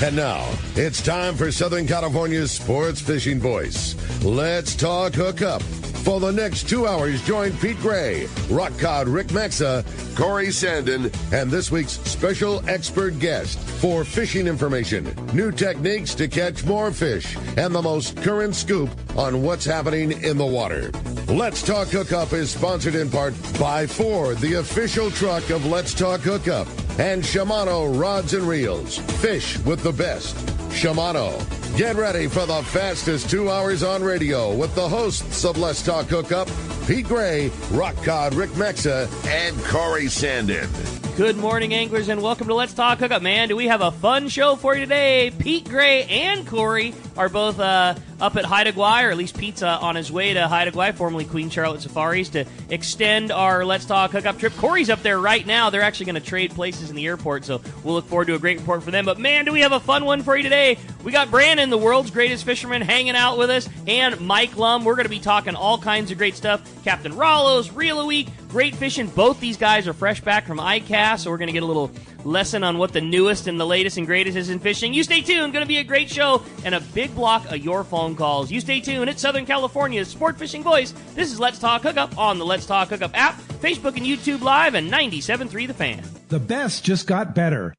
And now, it's time for Southern California's sports fishing voice. Let's talk hookup. For the next 2 hours, join Pete Gray, Rock Cod Rick Maxa, Corey Sandin, and this week's special expert guest for fishing information, new techniques to catch more fish, and the most current scoop on what's happening in the water. Let's Talk Hookup is sponsored in part by Ford, the official truck of Let's Talk Hookup, and Shimano Rods and Reels. Fish with the best. Shimano. Get ready for the fastest 2 hours on radio with the hosts of Let's Talk Hookup, Pete Gray, Rock Cod Rick Maxa, and Corey Sandin. Good morning, anglers, and welcome to Let's Talk Hookup. Man, do we have a fun show for you today. Pete Gray and Corey are both up at Haida Gwaii, or at least Pete's on his way to Haida Gwaii, formerly Queen Charlotte Safaris, to extend our Let's Talk Hookup trip. Corey's up there right now. They're actually going to trade places in the airport, so we'll look forward to a great report for them. But, man, do we have a fun one for you today. We got Brandon, the world's greatest fisherman, hanging out with us, and Mike Lum. We're going to be talking all kinds of great stuff. Captain Rollo's, Reel a Week, great fishing. Both these guys are fresh back from ICAST, so we're going to get a little lesson on what the newest and the latest and greatest is in fishing. You stay tuned. Going to be a great show and a big block of your phone calls. You stay tuned. It's Southern California's sport fishing voice. This is Let's Talk Hookup on the Let's Talk Hookup app, Facebook and YouTube Live, and 97.3 The Fan. The best just got better.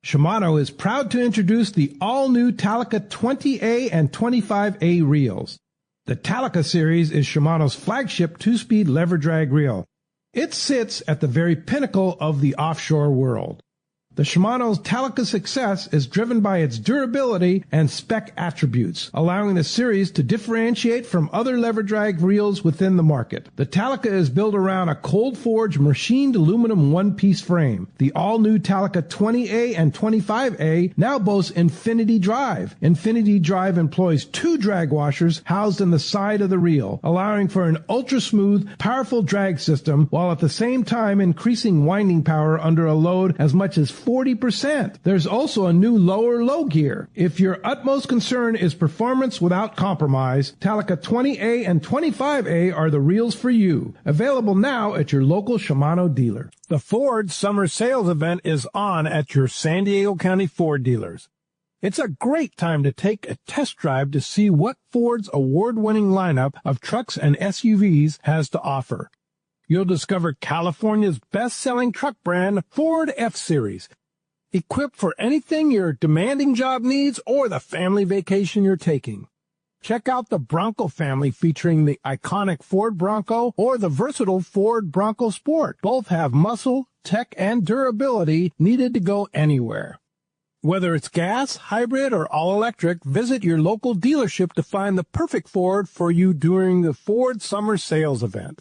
Shimano is proud to introduce the all-new Talica 20A and 25A reels. The Talica series is Shimano's flagship two-speed lever drag reel. It sits at the very pinnacle of the offshore world. The Shimano's Talica success is driven by its durability and spec attributes, allowing the series to differentiate from other lever drag reels within the market. The Talica is built around a cold-forged machined aluminum one-piece frame. The all-new Talica 20A and 25A now boasts Infinity Drive. Infinity Drive employs two drag washers housed in the side of the reel, allowing for an ultra-smooth, powerful drag system, while at the same time increasing winding power under a load as much as 40%. There's also a new lower low gear. If your utmost concern is performance without compromise, Talica 20A and 25A are the reels for you. Available now at your local Shimano dealer. The Ford Summer Sales Event is on at your San Diego County Ford dealers. It's a great time to take a test drive to see what Ford's award-winning lineup of trucks and SUVs has to offer. You'll discover California's best-selling truck brand, Ford F-Series, equipped for anything your demanding job needs or the family vacation you're taking. Check out the Bronco family featuring the iconic Ford Bronco or the versatile Ford Bronco Sport. Both have muscle, tech, and durability needed to go anywhere. Whether it's gas, hybrid, or all-electric, visit your local dealership to find the perfect Ford for you during the Ford Summer Sales Event.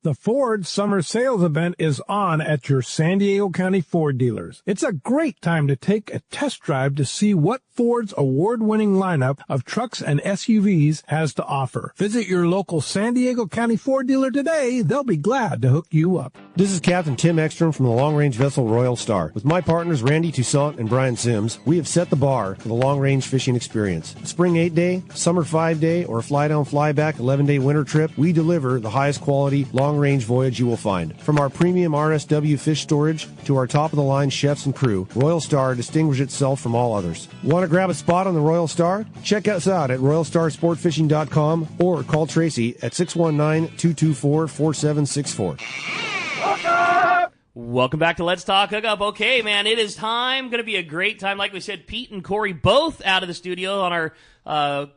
The Ford Summer Sales Event is on at your San Diego County Ford dealers. It's a great time to take a test drive to see what Ford's award-winning lineup of trucks and SUVs has to offer. Visit your local San Diego County Ford dealer today. They'll be glad to hook you up. This is Captain Tim Ekstrom from the long-range vessel Royal Star. With my partners Randy Toussaint and Brian Sims, we have set the bar for the long-range fishing experience. A spring 8-day, summer 5-day, or a fly-down, fly-back 11-day winter trip, we deliver the highest quality long-range voyage you will find. From our premium RSW fish storage to our top-of-the-line chefs and crew, Royal Star distinguishes itself from all others. Want to grab a spot on the Royal Star? Check us out at RoyalStarSportFishing.com or call Tracy at 619-224-4764. Welcome back to Let's Talk Hookup. Okay, man, it is time. Going to be a great time. Like we said, Pete and Corey both out of the studio on our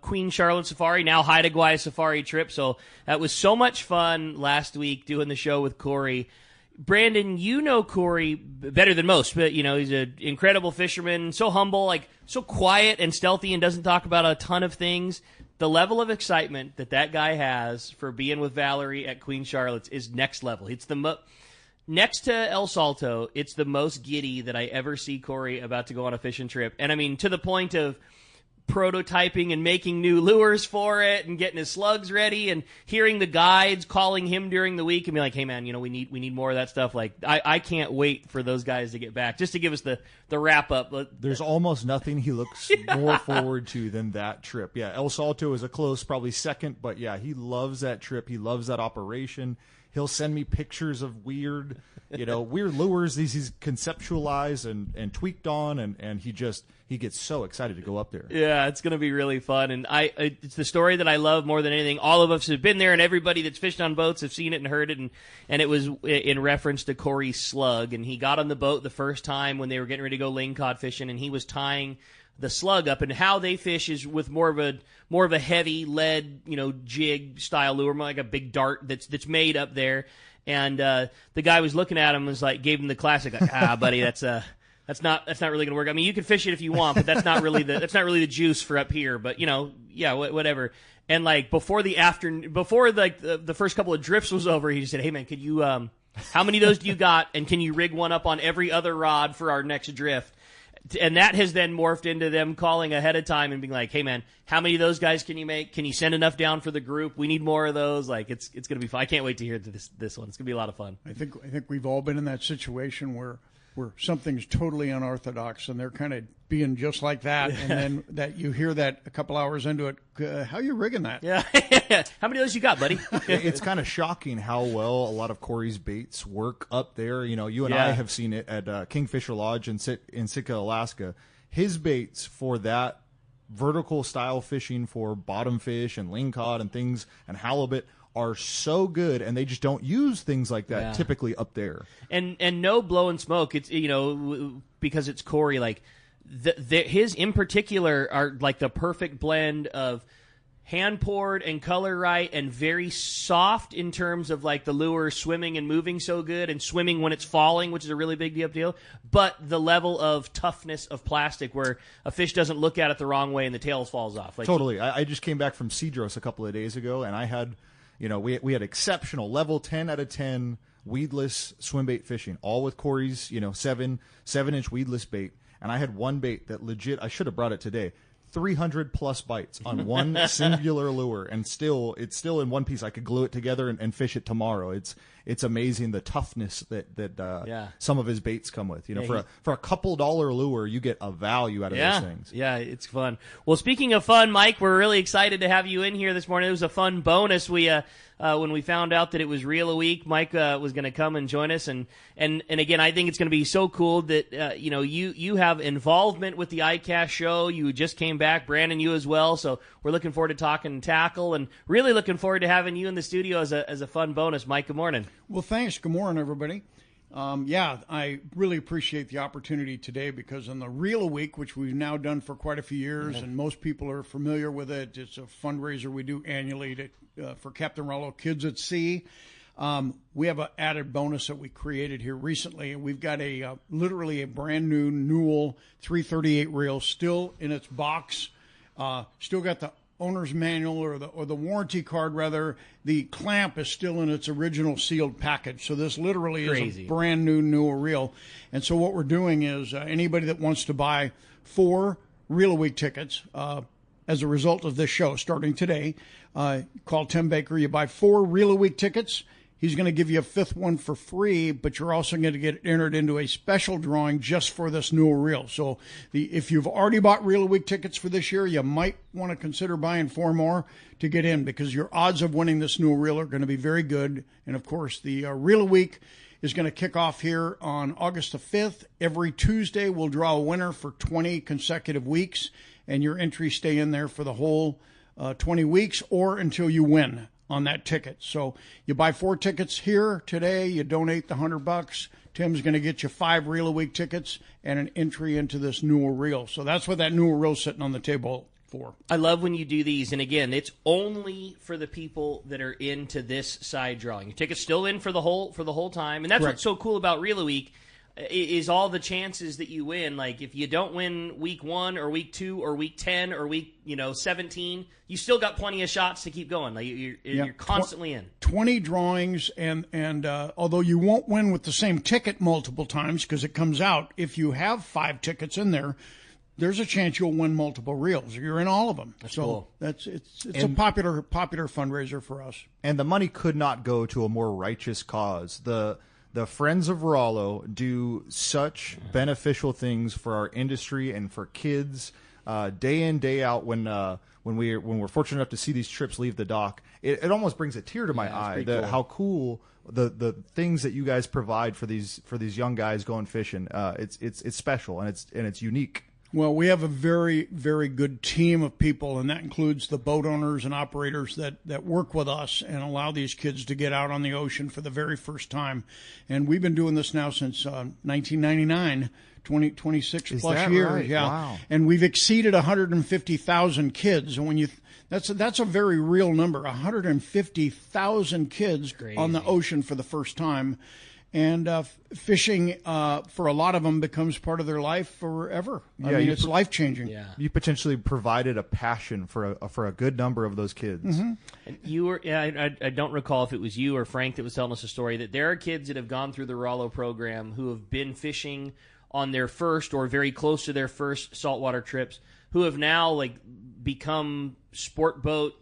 Queen Charlotte Safari, now Haida Gwaii Safari trip. So that was so much fun last week doing the show with Corey. Brandon, you know Corey better than most, but, you know, he's an incredible fisherman, so humble, like so quiet and stealthy and doesn't talk about a ton of things. The level of excitement that guy has for being with Valerie at Queen Charlotte's is next level. It's the next to El Salto, it's the most giddy that I ever see Corey about to go on a fishing trip. And I mean, to the point of prototyping and making new lures for it and getting his slugs ready and hearing the guides calling him during the week and be like, hey man, you know, we need more of that stuff. Like I can't wait for those guys to get back just to give us the wrap up. There's almost nothing he looks more forward to than that trip. Yeah, El Salto is a close, probably second, but yeah, he loves that trip. He loves that operation. He'll send me pictures of weird lures he's conceptualized and tweaked on, and he gets so excited to go up there. Yeah, it's going to be really fun, and it's the story that I love more than anything. All of us have been there, and everybody that's fished on boats have seen it and heard it, and it was in reference to Corey's slug, and he got on the boat the first time when they were getting ready to go lingcod fishing, and he was tying the slug up, and how they fish is with more of a heavy lead, jig style lure, more like a big dart that's made up there. And the guy was looking at him, was like, gave him the classic, like, buddy, that's not really gonna work. I mean, you can fish it if you want, but that's not really the juice for up here. But whatever. And like before the first couple of drifts was over, he just said, "Hey man, could you how many of those do you got? And can you rig one up on every other rod for our next drift?" And that has then morphed into them calling ahead of time and being like, "Hey man, how many of those guys can you make? Can you send enough down for the group? We need more of those." Like it's going to be fun. I can't wait to hear this one. It's going to be a lot of fun. I think we've all been in that situation where something's totally unorthodox and they're kind of being just like that, and then that you hear that a couple hours into it, how you rigging that? Yeah. How many of those you got, buddy? It's kind of shocking how well a lot of Corey's baits work up there. You and I have seen it at Kingfisher Lodge in Sitka, Alaska. His baits for that vertical style fishing for bottom fish and lingcod and things and halibut are so good, and they just don't use things like that typically up there. And no blow and smoke. It's because it's Corey. Like his in particular are like the perfect blend of hand poured and color right, and very soft in terms of like the lure swimming and moving so good, and swimming when it's falling, which is a really big deal. But the level of toughness of plastic where a fish doesn't look at it the wrong way and the tail falls off. Like, totally. I just came back from Cedros a couple of days ago, and I had. We had exceptional level 10 out of 10 weedless swim bait fishing, all with Corey's, 7-inch weedless bait. And I had one bait that legit, I should have brought it today, 300 plus bites on one singular lure, and it's still in one piece. I could glue it together and fish it tomorrow. It's amazing the toughness that some of his baits come with. For a couple dollar lure, you get a value out of those things. Yeah, it's fun. Well, speaking of fun, Mike, we're really excited to have you in here this morning. It was a fun bonus. When we found out that it was Reel a Week, Mike was going to come and join us, and again, I think it's going to be so cool that you have involvement with the ICAST show. You just came back, Brandon, you as well. So we're looking forward to talking tackle, and really looking forward to having you in the studio as a fun bonus. Mike, good morning. Well, thanks. Good morning, everybody. I really appreciate the opportunity today, because in the Reel a Week, which we've now done for quite a few years, and most people are familiar with it, it's a fundraiser we do annually for Captain Rollo Kids at Sea. We have an added bonus that we created here recently, and we've got literally a brand new Newell 338 reel still in its box, still got the owner's manual or the warranty card rather. The clamp is still in its original sealed package. So this literally is a brand new Newell reel. And so what we're doing is anybody that wants to buy 4 Reel a Week tickets as a result of this show starting today, call Tim Baker. You buy 4 Reel a Week tickets. He's going to give you a 5th one for free, but you're also going to get entered into a special drawing just for this Newell reel. So if you've already bought Reel a Week tickets for this year, you might want to consider buying 4 more to get in, because your odds of winning this Newell reel are going to be very good. And, of course, the Reel a Week is going to kick off here on August the 5th. Every Tuesday, we'll draw a winner for 20 consecutive weeks, and your entries stay in there for the whole 20 weeks or until you win on that ticket. So you buy 4 tickets here today, you donate the $100. Tim's going to get you 5 Reel a Week tickets and an entry into this Newell reel. So that's what that Newell reel's sitting on the table for. I love when you do these, and again, it's only for the people that are into this side drawing. Your ticket's still in for the whole time, and that's Correct. What's so cool about Reel a Week. Is all the chances that you win. Like if you don't win week 1 or week 2 or week 10 or week 17, you still got plenty of shots to keep going. Like you're constantly in 20 drawings, and although you won't win with the same ticket multiple times because it comes out, if you have 5 tickets in there, there's a chance you'll win multiple reels. You're in all of them. That's cool. It's a popular fundraiser for us. And the money could not go to a more righteous cause. the Friends of Rollo do such beneficial things for our industry and for kids day in, day out. When we're fortunate enough to see these trips leave the dock, it almost brings a tear to my eye. Cool. How cool the things that you guys provide for these young guys going fishing. It's special and it's unique. Well, we have a very, very good team of people, and that includes the boat owners and operators that work with us and allow these kids to get out on the ocean for the very first time. And we've been doing this now since 1999, 26 plus years. Right? Yeah. Wow. And we've exceeded 150,000 kids. And when that's a very real number, 150,000 kids on the ocean for the first time. And fishing, for a lot of them, becomes part of their life forever. I mean, it's life-changing. Yeah. You potentially provided a passion for a good number of those kids. Mm-hmm. And you were, I don't recall if it was you or Frank that was telling us a story that there are kids that have gone through the Rollo program who have been fishing on their first or very close to their first saltwater trips, who have now become sport boat,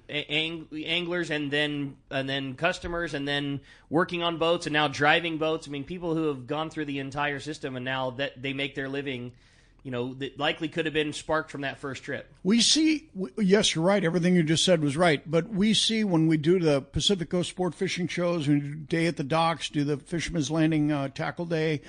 anglers and then customers and then working on boats and now driving boats. I mean, people who have gone through the entire system and now that they make their living, that likely could have been sparked from that first trip. We see, yes, you're right. Everything you just said was right. But we see when we do the Pacific Coast Sport Fishing shows, we do Day at the Docks, do the Fisherman's Landing Tackle Day,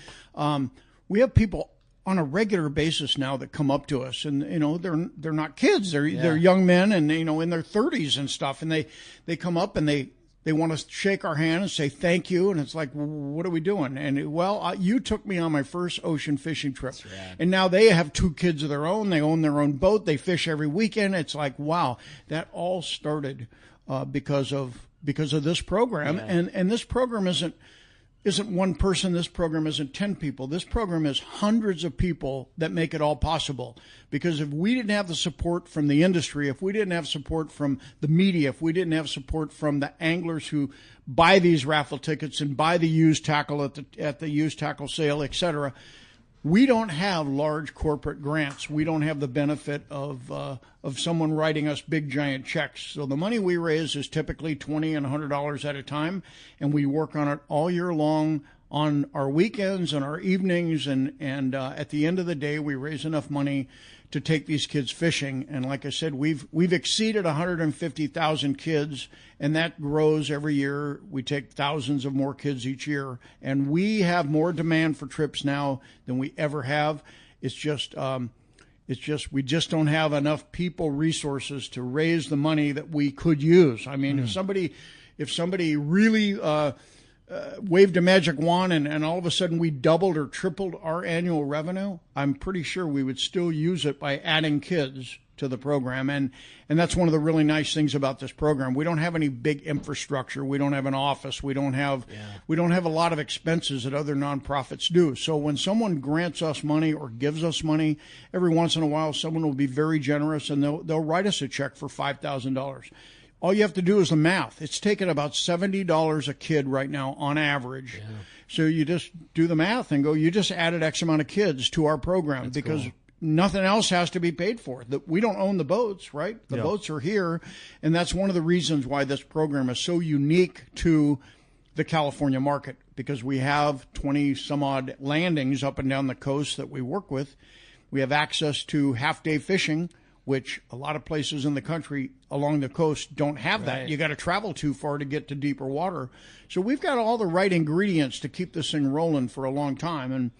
we have people on a regular basis now that come up to us, and they're not kids, they're young men, and in their 30s and stuff, and they come up and they want to shake our hand and say thank you, and it's like, well, what are we doing? And you took me on my first ocean fishing trip, and now they have 2 kids of their own, they own their own boat, they fish every weekend. It's like, wow, that all started because of this program, and this program isn't one person, this program isn't 10 people. This program is hundreds of people that make it all possible. Because if we didn't have the support from the industry, if we didn't have support from the media, if we didn't have support from the anglers who buy these raffle tickets and buy the used tackle at the used tackle sale, etc., we don't have large corporate grants. We don't have the benefit of someone writing us big giant checks. So the money we raise is typically $20 and $100 at a time, and we work on it all year long on our weekends and our evenings. And at the end of the day, we raise enough money to take these kids fishing. And like I said, we've exceeded 150,000 kids, and that grows every year. We take thousands of more kids each year, and we have more demand for trips now than we ever have. It's just we just don't have enough people resources to raise the money that we could use. I mean, if somebody really waved a magic wand and all of a sudden we doubled or tripled our annual revenue, I'm pretty sure we would still use it by adding kids to the program. And that's one of the really nice things about this program. We don't have any big infrastructure. We don't have an office. We don't have a lot of expenses that other nonprofits do. So when someone grants us money or gives us money, every once in a while someone will be very generous and they'll write us a check for $5,000. All you have to do is the math. It's taken about $70 a kid right now on average. Yeah. So you just do the math and go, you just added X amount of kids to our program. That's because cool. Nothing else has to be paid for. We don't own the boats, right? The boats are here. And that's one of the reasons why this program is so unique to the California market, because we have 20 some odd landings up and down the coast that we work with. We have access to half-day fishing, which a lot of places in the country along the coast don't have that. You got to travel too far to get to deeper water. So we've got all the right ingredients to keep this thing rolling for a long time,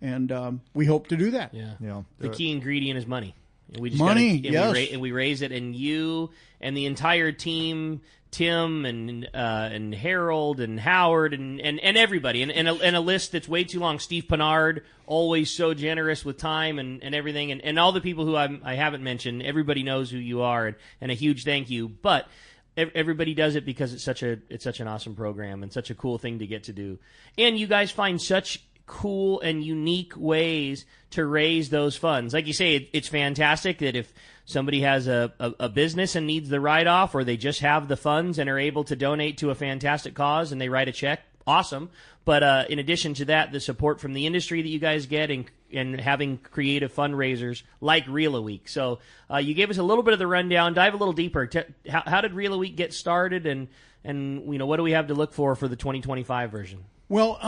and we hope to do that. Yeah. The key ingredient is money. And we just money, yes. And we raise it, and you and the entire team, Tim and Harold and Howard and everybody, and a list that's way too long. Steve Pinard, always so generous with time and everything, and all the people who I haven't mentioned. Everybody knows who you are, and a huge thank you. But everybody does it because it's such an awesome program and such a cool thing to get to do. And you guys find such cool and unique ways to raise those funds. Like you say, it's fantastic that if somebody has a business and needs the write-off, or they just have the funds and are able to donate to a fantastic cause and they write a check, awesome. But in addition to that, the support from the industry that you guys get and having creative fundraisers like Reel a Week. So you gave us a little bit of the rundown. Dive a little deeper. How did Reel a Week get started, and what do we have to look for the 2025 version? Well,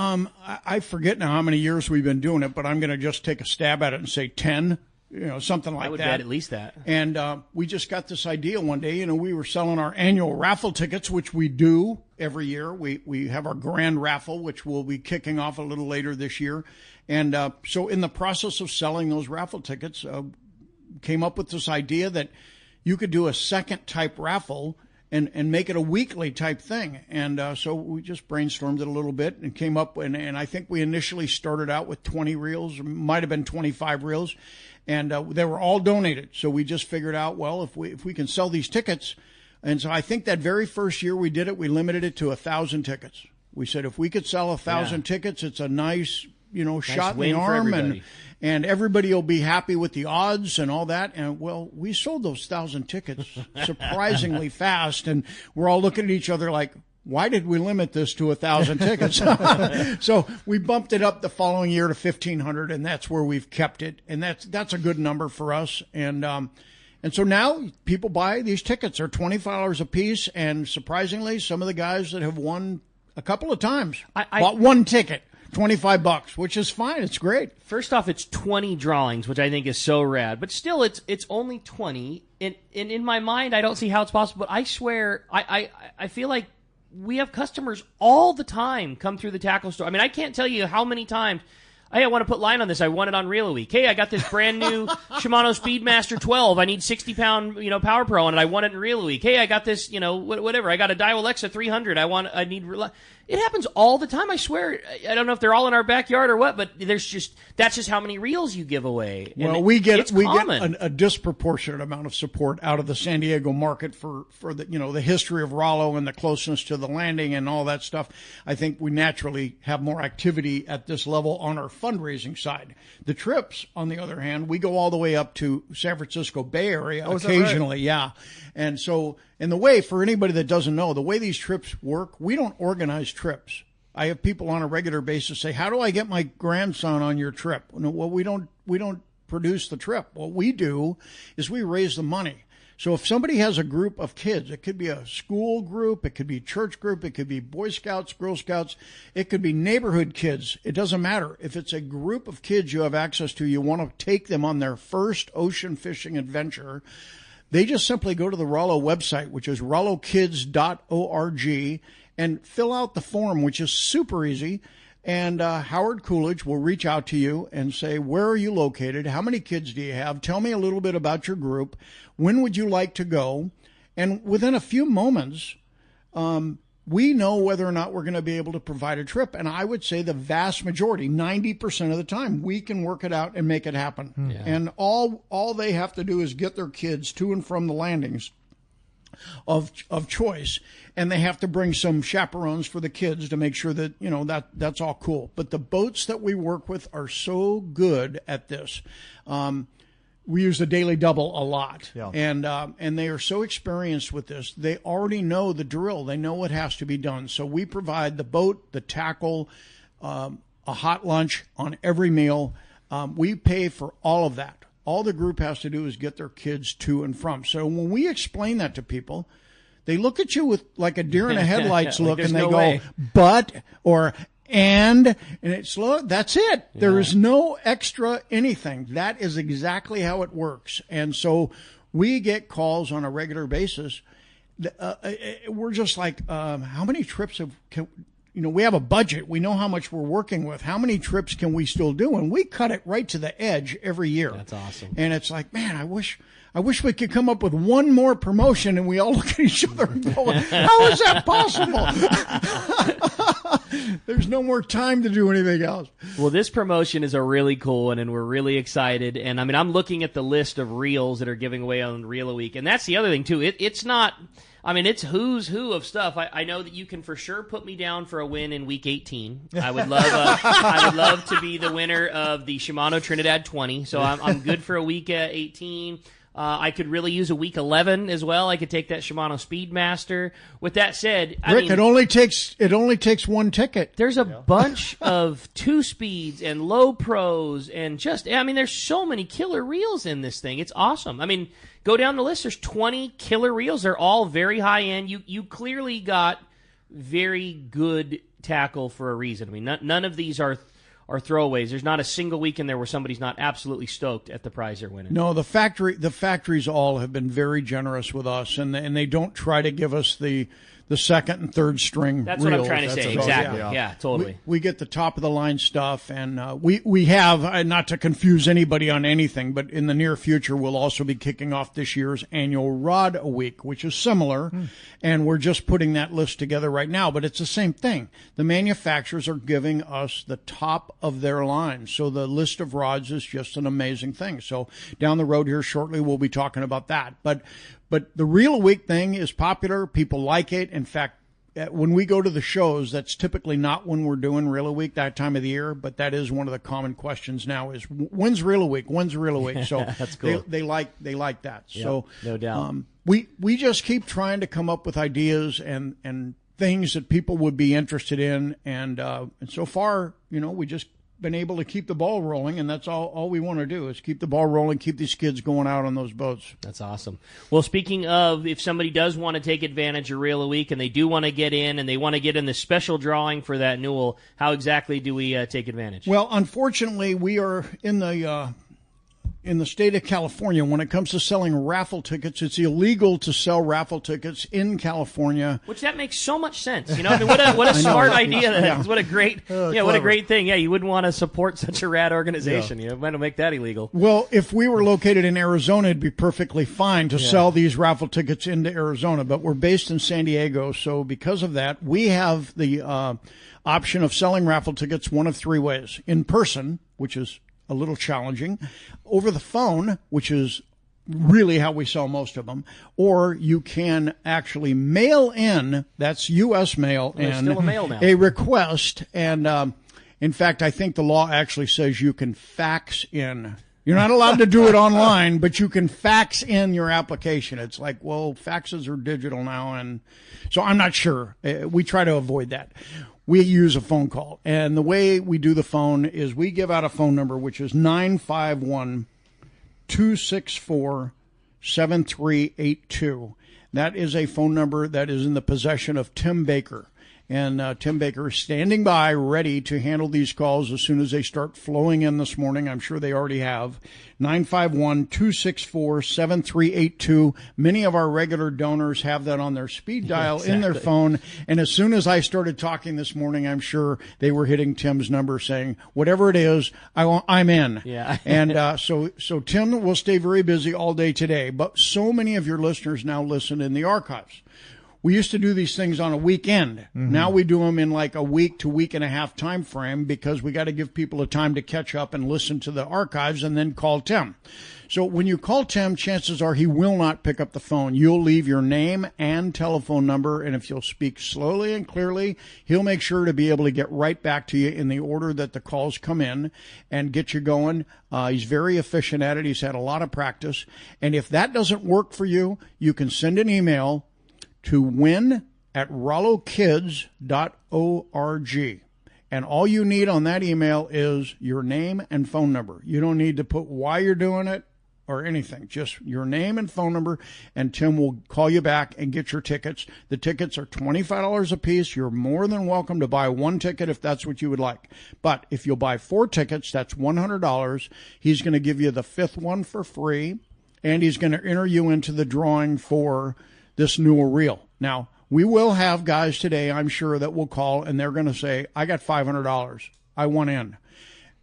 I forget now how many years we've been doing it, but I'm going to just take a stab at it and say 10, something like that. I would bet at least that. And we just got this idea one day. We were selling our annual raffle tickets, which we do every year. We have our grand raffle, which we'll be kicking off a little later this year. And so in the process of selling those raffle tickets, came up with this idea that you could do a second type raffle and make it a weekly type thing. And so we just brainstormed it a little bit and came up, and I think we initially started out with 20 reels, might have been 25 reels, and they were all donated. So we just figured out, well, if we can sell these tickets, and so I think that very first year we did it, we limited it to 1,000 tickets. We said if we could sell 1,000 tickets, it's a nice shot in the arm, and everybody will be happy with the odds and all that. And, well, we sold those 1,000 tickets surprisingly fast, and we're all looking at each other like, why did we limit this to 1,000 tickets? So we bumped it up the following year to 1,500, and that's where we've kept it. And that's a good number for us. And so now people buy these tickets. They're $25 a piece, and surprisingly, some of the guys that have won a couple of times bought one ticket. $25, which is fine. It's great. First off, it's 20 drawings, which I think is so rad. But still, it's only 20. And in my mind, I don't see how it's possible. But I swear, I feel like we have customers all the time come through the tackle store. I mean, I can't tell you how many times. Hey, I want to put line on this. I won it on Reel a Week. Hey, I got this brand new Shimano Speedmaster 12. I need 60-pound, Power Pro on it. I won it in Reel a Week. Hey, I got this, whatever. I got a Daiwa Alexa 300. I need. It happens all the time. I swear. I don't know if they're all in our backyard or what, but that's just how many reels you give away. And well, we get a disproportionate amount of support out of the San Diego market for the the history of Rollo and the closeness to the landing and all that stuff. I think we naturally have more activity at this level on our fundraising side. The trips, on the other hand, we go all the way up to San Francisco Bay Area occasionally, right? Yeah. And so, and the way, for anybody that doesn't know, the way these trips work, we don't organize trips. I have people on a regular basis say, how do I get my grandson on your trip? Well, we don't produce the trip. What we do is we raise the money. So if somebody has a group of kids, it could be a school group, it could be a church group, it could be Boy Scouts, Girl Scouts, it could be neighborhood kids. It doesn't matter. If it's a group of kids you have access to, you want to take them on their first ocean fishing adventure, they just simply go to the Rollo website, which is rollokids.org, and fill out the form, which is super easy. And Howard Coolidge will reach out to you and say, where are you located? How many kids do you have? Tell me a little bit about your group. When would you like to go? And within a few moments, we know whether or not we're going to be able to provide a trip. And I would say the vast majority, 90% of the time, we can work it out and make it happen. Yeah. And all they have to do is get their kids to and from the landings of choice, and they have to bring some chaperones for the kids to make sure that that's all cool. But the boats that we work with are so good at this. We use the daily double a lot, yeah. And they are so experienced with this. They already know the drill. They know what has to be done. So we provide the boat, the tackle, a hot lunch on every meal. We pay for all of that. All the group has to do is get their kids to and from. So when we explain that to people, they look at you with like a deer in the headlights look, and they go, way. But, or, and it's, that's it. Yeah. There is no extra anything. That is exactly how it works. And so we get calls on a regular basis. We're just like, how many trips we have a budget. We know how much we're working with. How many trips can we still do? And we cut it right to the edge every year. That's awesome. And it's like, man, I wish we could come up with one more promotion. And we all look at each other and go, how is that possible? There's no more time to do anything else. Well, this promotion is a really cool one, and we're really excited. And I mean, I'm looking at the list of reels that are giving away on Reel a Week. And that's the other thing, too. It's not... I mean, it's who's who of stuff. I know that you can for sure put me down for a win in week 18. I would love to be the winner of the Shimano Trinidad 20. So I'm good for a week 18. I could really use a week 11 as well. I could take that Shimano Speedmaster. With that said, Rick, it only takes one ticket. There's a bunch of 2-speeds and low pros and there's so many killer reels in this thing. It's awesome. I mean, go down the list. There's 20 killer reels. They're all very high end. You clearly got very good tackle for a reason. I mean, none of these are throwaways. There's not a single week in there where somebody's not absolutely stoked at the prize they're winning. No, the factories all have been very generous with us, and they don't try to give us the second and third string. That's reels. what I'm trying to say. Exactly. Yeah, totally. We get the top of the line stuff, and we have, not to confuse anybody on anything, but in the near future we'll also be kicking off this year's annual Rod a Week, which is similar, and we're just putting that list together right now. But it's the same thing. The manufacturers are giving us the top of their line, so the list of rods is just an amazing thing. So down the road here shortly we'll be talking about that. But the Reel a Week thing is popular. People like it. In fact, when we go to the shows, that's typically not when we're doing Reel a Week that time of the year, but that is one of the common questions now is, when's Reel a Week? When's Reel a Week? So that's cool. They like that. Yep, so no doubt. We just keep trying to come up with ideas and things that people would be interested in. And so far, we just been able to keep the ball rolling, and that's all we want to do is keep the ball rolling, keep these kids going out on those boats. That's awesome. Well, speaking of, if somebody does want to take advantage of Reel a Week and they do want to get in and they want to get in the special drawing for that Newell, how exactly do we take advantage? Well, unfortunately, we are in the state of California. When it comes to selling raffle tickets, it's illegal to sell raffle tickets in California. Which that makes so much sense. I mean, what a smart idea that is. What a great, what a great thing. Yeah, you wouldn't want to support such a rad organization. You might make that illegal. Well, if we were located in Arizona, it'd be perfectly fine to sell these raffle tickets into Arizona. But we're based in San Diego, so because of that, we have the option of selling raffle tickets one of three ways: in person, which is a little challenging, over the phone, which is really how we sell most of them, or you can actually mail in, that's U.S. mail in, still a mail now. A request, and in fact, I think the law actually says you can fax in. You're not allowed to do it online, but you can fax in your application. It's like, well, faxes are digital now, and so I'm not sure. We try to avoid that. We use a phone call. And the way we do the phone is we give out a phone number, which is 951-264-7382. That is a phone number that is in the possession of Tim Baker. And Tim Baker is standing by, ready to handle these calls as soon as they start flowing in this morning. I'm sure they already have. 951-264-7382. Many of our regular donors have that on their speed dial in their phone. And as soon as I started talking this morning, I'm sure they were hitting Tim's number saying, whatever it is, I'm in. Yeah. And so Tim will stay very busy all day today. But so many of your listeners now listen in the archives. We used to do these things on a weekend. Mm-hmm. Now we do them in like a week to week and a half time frame because we got to give people a time to catch up and listen to the archives and then call Tim. So when you call Tim, chances are he will not pick up the phone. You'll leave your name and telephone number, and if you'll speak slowly and clearly, he'll make sure to be able to get right back to you in the order that the calls come in and get you going. He's very efficient at it. He's had a lot of practice. And if that doesn't work for you, you can send an email to win@rollokids.org. And all you need on that email is your name and phone number. You don't need to put why you're doing it or anything. Just your name and phone number, and Tim will call you back and get your tickets. The tickets are $25 a piece. You're more than welcome to buy one ticket if that's what you would like. But if you'll buy 4 tickets, that's $100. He's going to give you the 5th one for free, and he's going to enter you into the drawing for this Newell reel. Now, we will have guys today, I'm sure, that will call, and they're going to say, I got $500. I want in.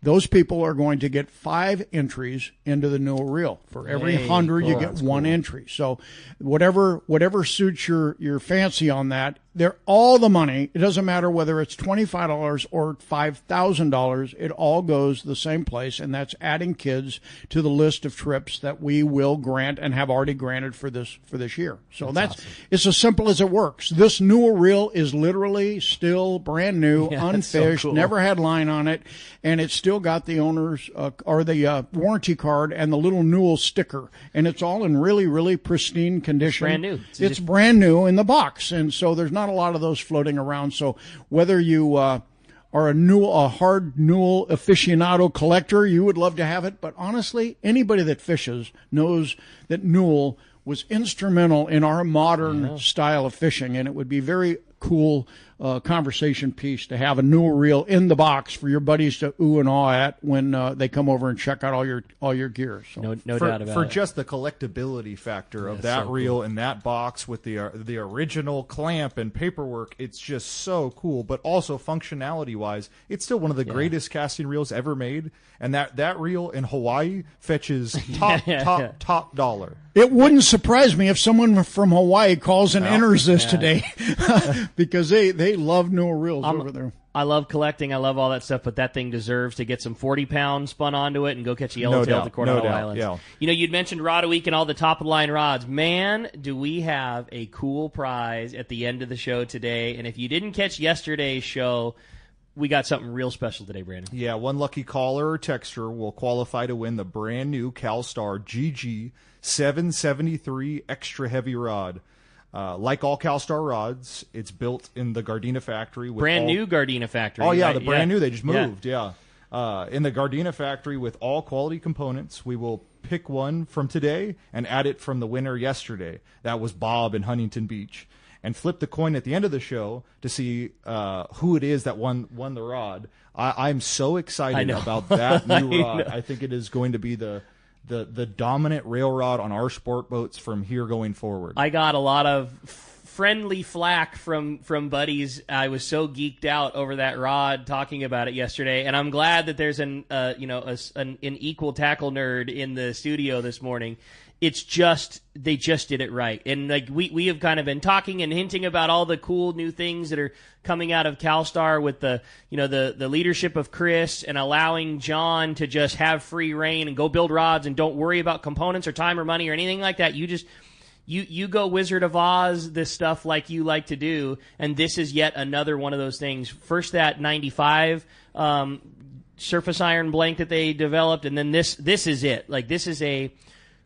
Those people are going to get 5 entries into the Newell reel. For every 100, cool. You get one entry. So whatever suits your fancy on that, they're all the money. It doesn't matter whether it's $25 or $5,000. It all goes the same place, and that's adding kids to the list of trips that we will grant and have already granted for this year. So that's awesome. It's as simple as it works. This Newell reel is literally still brand new, unfished, so cool. Never had line on it, and it's still got the owner's or the warranty card and the little Newell sticker, and it's all in really, really pristine condition. Brand new. It's brand new in the box, and so there's not a lot of those floating around. So whether you are a hard Newell aficionado collector, you would love to have it. But honestly, anybody that fishes knows that Newell was instrumental in our modern style of fishing, and it would be very cool conversation piece to have a new reel in the box for your buddies to ooh and awe at when they come over and check out all your gear. So. No doubt about it. For just the collectability factor of that reel in that box with the original clamp and paperwork, it's just so cool. But also functionality wise, it's still one of the greatest casting reels ever made. And that reel in Hawaii fetches top dollar. It wouldn't surprise me if someone from Hawaii calls and enters this today because they love new reels over there. I love collecting. I love all that stuff, but that thing deserves to get some 40-pound spun onto it and go catch a yellowtail at the Coronado Islands. Yeah. You know, you'd mentioned Rod a Week and all the top-of-the-line rods. Man, do we have a cool prize at the end of the show today. And if you didn't catch yesterday's show, we got something real special today, Brandon. Yeah, one lucky caller or texter will qualify to win the brand-new CalStar GG 773 Extra Heavy Rod. Like all CalStar rods, it's built in the Gardena factory. With new Gardena factory. Oh, yeah, right? The brand new. They just moved, in the Gardena factory with all quality components. We will pick one from today and add it from the winner yesterday. That was Bob in Huntington Beach. And flip the coin at the end of the show to see who it is that won the rod. I'm so excited about that new rod. I think it is going to be the dominant rail rod on our sport boats from here going forward. I got a lot of friendly flack from buddies. I was so geeked out over that rod talking about it yesterday, and I'm glad that there's an equal tackle nerd in the studio this morning. It's just they just did it right, and like we have kind of been talking and hinting about all the cool new things that are coming out of CalStar with the leadership of Chris and allowing John to just have free reign and go build rods and don't worry about components or time or money or anything like that. You go Wizard of Oz this stuff like you like to do, and this is yet another one of those things. First that 95 surface iron blank that they developed, and then this is it. Like this is a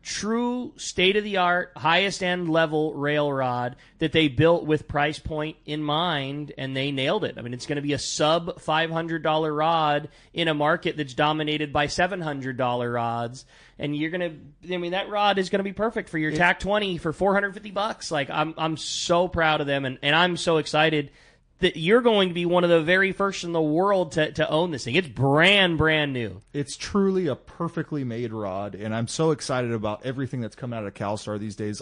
true state-of-the-art, highest-end level rail rod that they built with price point in mind, and they nailed it. I mean, it's going to be a sub-$500 rod in a market that's dominated by $700 rods, and that rod is going to be perfect for your TAC 20 for $450. Like, I'm so proud of them, and I'm so excited that you're going to be one of the very first in the world to own this thing. It's brand new. It's truly a perfectly made rod, and I'm so excited about everything that's coming out of CalStar these days.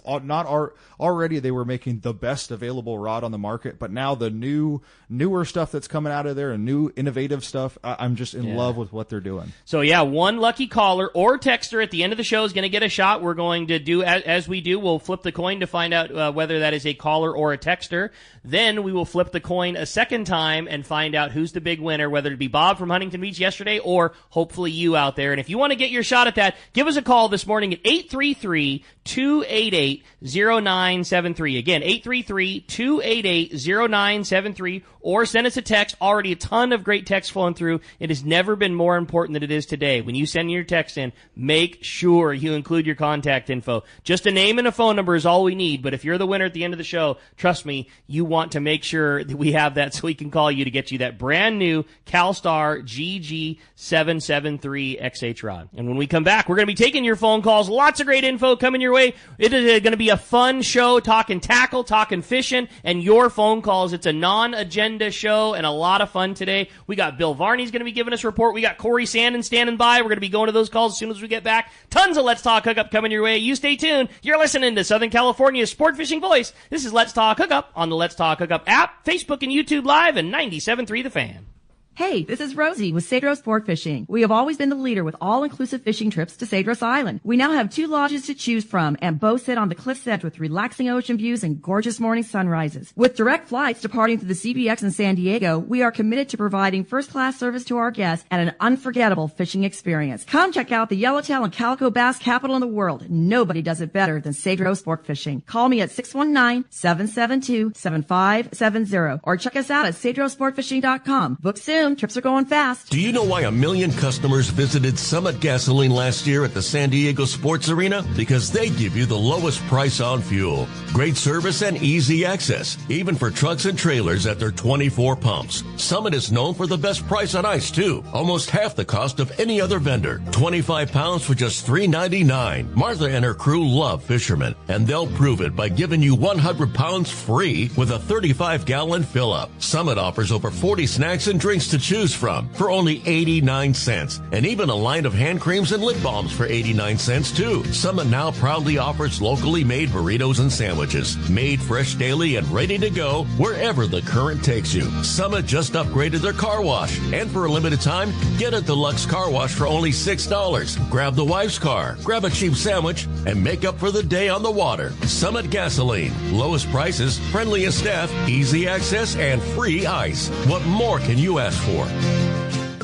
Already they were making the best available rod on the market, but now the newer stuff that's coming out of there and new innovative stuff, I'm just in love with what they're doing. So yeah, one lucky caller or texter at the end of the show is going to get a shot. We're going to do, as we do, we'll flip the coin to find out whether that is a caller or a texter. Then we will flip the coin a second time and find out who's the big winner, whether it be Bob from Huntington Beach yesterday or hopefully you out there. And if you want to get your shot at that, give us a call this morning at 833-288-0973. Again, 833-288-0973, or send us a text. Already a ton of great text flowing through. It has never been more important than it is today. When you send your text in, make sure you include your contact info. Just a name and a phone number is all we need, but if you're the winner at the end of the show, trust me, you want to make sure that we have that so we can call you to get you that brand new CalStar GG 773 XH rod. And when we come back, we're going to be taking your phone calls. Lots of great info coming your way. It is going to be a fun show, talking tackle, talking fishing, and your phone calls. It's a non-agenda show and a lot of fun today. We got Bill Varney's going to be giving us a report. We got Corey Sandin standing by. We're going to be going to those calls as soon as we get back. Tons of Let's Talk Hookup coming your way. You stay tuned. You're listening to Southern California's sport fishing voice. This is Let's Talk Hookup on the Let's Talk Hookup app, Facebook and YouTube Live, and 97.3 The Fan. Hey, this is Rosie with Cedros Sport Fishing. We have always been the leader with all-inclusive fishing trips to Cedros Island. We now have 2 lodges to choose from, and both sit on the cliff's edge with relaxing ocean views and gorgeous morning sunrises. With direct flights departing to the CBX in San Diego, we are committed to providing first-class service to our guests and an unforgettable fishing experience. Come check out the yellowtail and calico bass capital in the world. Nobody does it better than Cedros Sport Fishing. Call me at 619-772-7570 or check us out at cedrosportfishing.com. Book soon. soon. Trips are going fast. Do you know why 1 million customers visited Summit Gasoline last year at the San Diego Sports Arena? Because they give you the lowest price on fuel. Great service and easy access, even for trucks and trailers at their 24 pumps. Summit is known for the best price on ice, too. Almost half the cost of any other vendor. 25 pounds for just $3.99. Martha and her crew love Fisherman, and they'll prove it by giving you 100 pounds free with a 35-gallon fill-up. Summit offers over 40 snacks and drinks to choose from for only 89 cents, and even a line of hand creams and lip balms for 89 cents, too. Summit now proudly offers locally made burritos and sandwiches, made fresh daily and ready to go wherever the current takes you. Summit just upgraded their car wash, and for a limited time, get a deluxe car wash for only $6. Grab the wife's car, grab a cheap sandwich, and make up for the day on the water. Summit Gasoline. Lowest prices, friendliest staff, easy access, and free ice. What more can you ask for?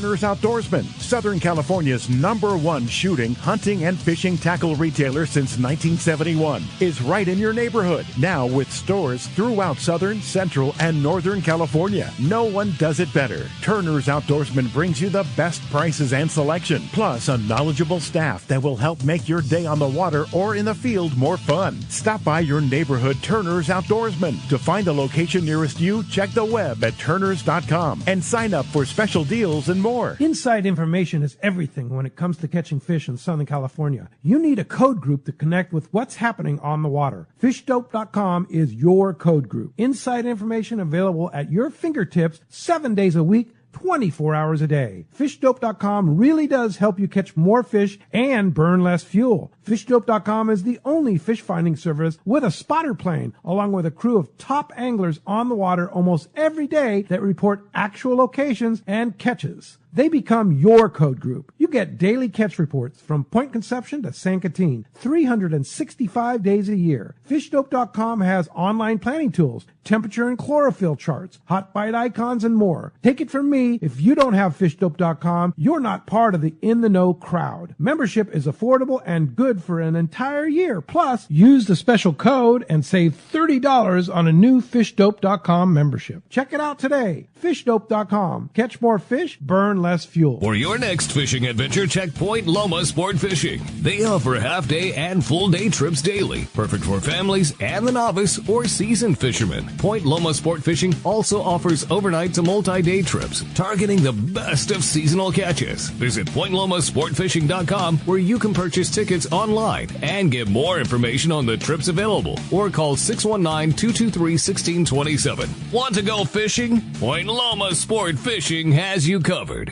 Turner's Outdoorsman, Southern California's #1 shooting, hunting, and fishing tackle retailer since 1971, is right in your neighborhood. Now with stores throughout Southern, Central, and Northern California. No one does it better. Turner's Outdoorsman brings you the best prices and selection, plus a knowledgeable staff that will help make your day on the water or in the field more fun. Stop by your neighborhood Turner's Outdoorsman. To find the location nearest you, check the web at turners.com and sign up for special deals and more. Inside information is everything when it comes to catching fish in Southern California. You need a code group to connect with what's happening on the water. FishDope.com is your code group. Inside information available at your fingertips 7 days a week, 24 hours a day. FishDope.com really does help you catch more fish and burn less fuel. FishDope.com is the only fish finding service with a spotter plane, along with a crew of top anglers on the water almost every day that report actual locations and catches. They become your code group. You get daily catch reports from Point Conception to San Quintin, 365 days a year. FishDope.com has online planning tools, temperature and chlorophyll charts, hot bite icons, and more. Take it from me, if you don't have FishDope.com, you're not part of the in-the-know crowd. Membership is affordable and good for an entire year. Plus, use the special code and save $30 on a new FishDope.com membership. Check it out today. FishDope.com. Catch more fish, burn less fuel. For your next fishing adventure, check Point Loma Sport Fishing. They offer half-day and full-day trips daily, perfect for families and the novice or seasoned fishermen. Point Loma Sport Fishing also offers overnight to multi-day trips, targeting the best of seasonal catches. Visit PointLomaSportFishing.com, where you can purchase tickets online and get more information on the trips available, or call 619-223-1627. Want to go fishing? Point Loma Sport Fishing has you covered.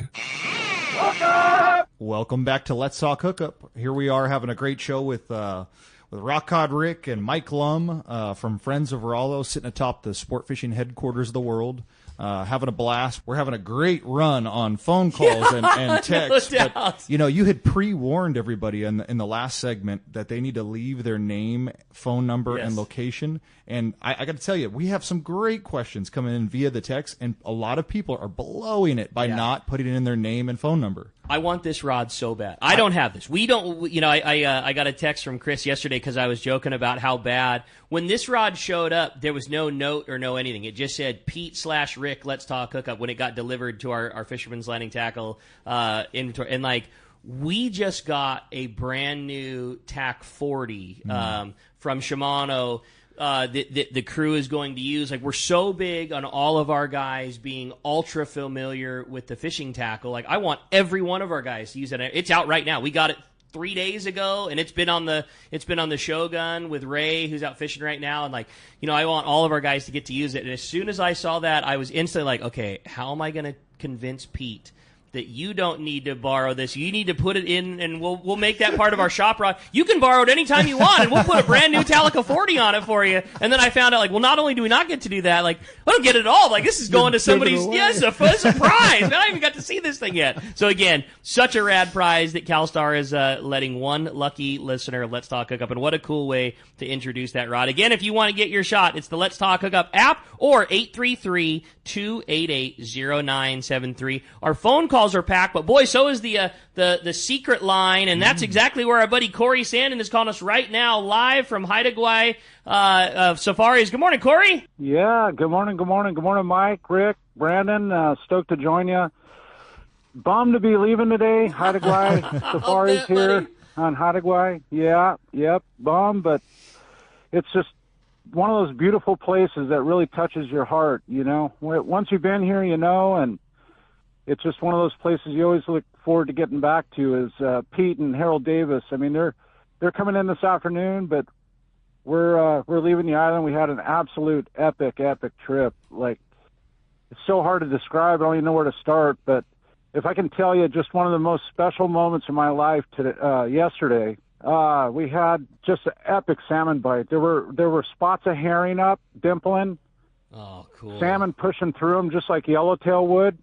Welcome back to Let's Talk Hookup. Here we are having a great show with Rock Cod Rick and Mike Lum from Friends of Rollo, sitting atop the sport fishing headquarters of the world, having a blast. We're having a great run on phone calls and texts. But, you know, you had pre-warned everybody in the last segment that they need to leave their name, phone number, and location. And I got to tell you, we have some great questions coming in via the text, and a lot of people are blowing it by not putting in their name and phone number. I want this rod so bad. I don't have this. We don't. You know, I got a text from Chris yesterday because I was joking about how bad. When this rod showed up, there was no note or no anything. It just said Pete/Rick, Let's Talk Hookup when it got delivered to our Fisherman's Landing Tackle inventory. And like, we just got a brand new TAC 40 from Shimano. The crew is going to use. Like, we're so big on all of our guys being ultra familiar with the fishing tackle. Like, I want every one of our guys to use it. It's out right now. We got it 3 days ago, and it's been on the Shogun with Ray, who's out fishing right now. And like, you know, I want all of our guys to get to use it. And as soon as I saw that, I was instantly like, okay, how am I going to convince Pete that you don't need to borrow this? You need to put it in, and we'll make that part of our shop rod. You can borrow it anytime you want, and we'll put a brand new Talica 40 on it for you. And then I found out, like, well, not only do we not get to do that, like, I don't get it at all. Like, this is going to somebody's, a surprise. Man, I haven't got to see this thing yet. So again, such a rad prize that CalStar is letting one lucky listener of Let's Talk Hookup, and what a cool way to introduce that rod. Again, if you want to get your shot, it's the Let's Talk Hookup app or 833-288-0973. Our phone calls are packed, but boy, so is the secret line, and that's exactly where our buddy Corey Sandin is calling us right now, live from Haida Gwaii Safaris. Good morning, Corey. Yeah, good morning, Mike, Rick, Brandon. Stoked to join you. bummed to be leaving today. Haida Gwaii Safari's here on Haida Gwaii. Yeah, yep, bummed, but it's just one of those beautiful places that really touches your heart, you know. Once you've been here, you know, and it's just one of those places you always look forward to getting back to is Pete and Harold Davis. I mean, they're coming in this afternoon, but we're leaving the island. We had an absolute epic trip. Like, it's so hard to describe. I don't even know where to start, but if I can tell you just one of the most special moments in my life yesterday, we had just an epic salmon bite. There were spots of herring up, dimpling. Oh, cool. Salmon pushing through them just like yellowtail would.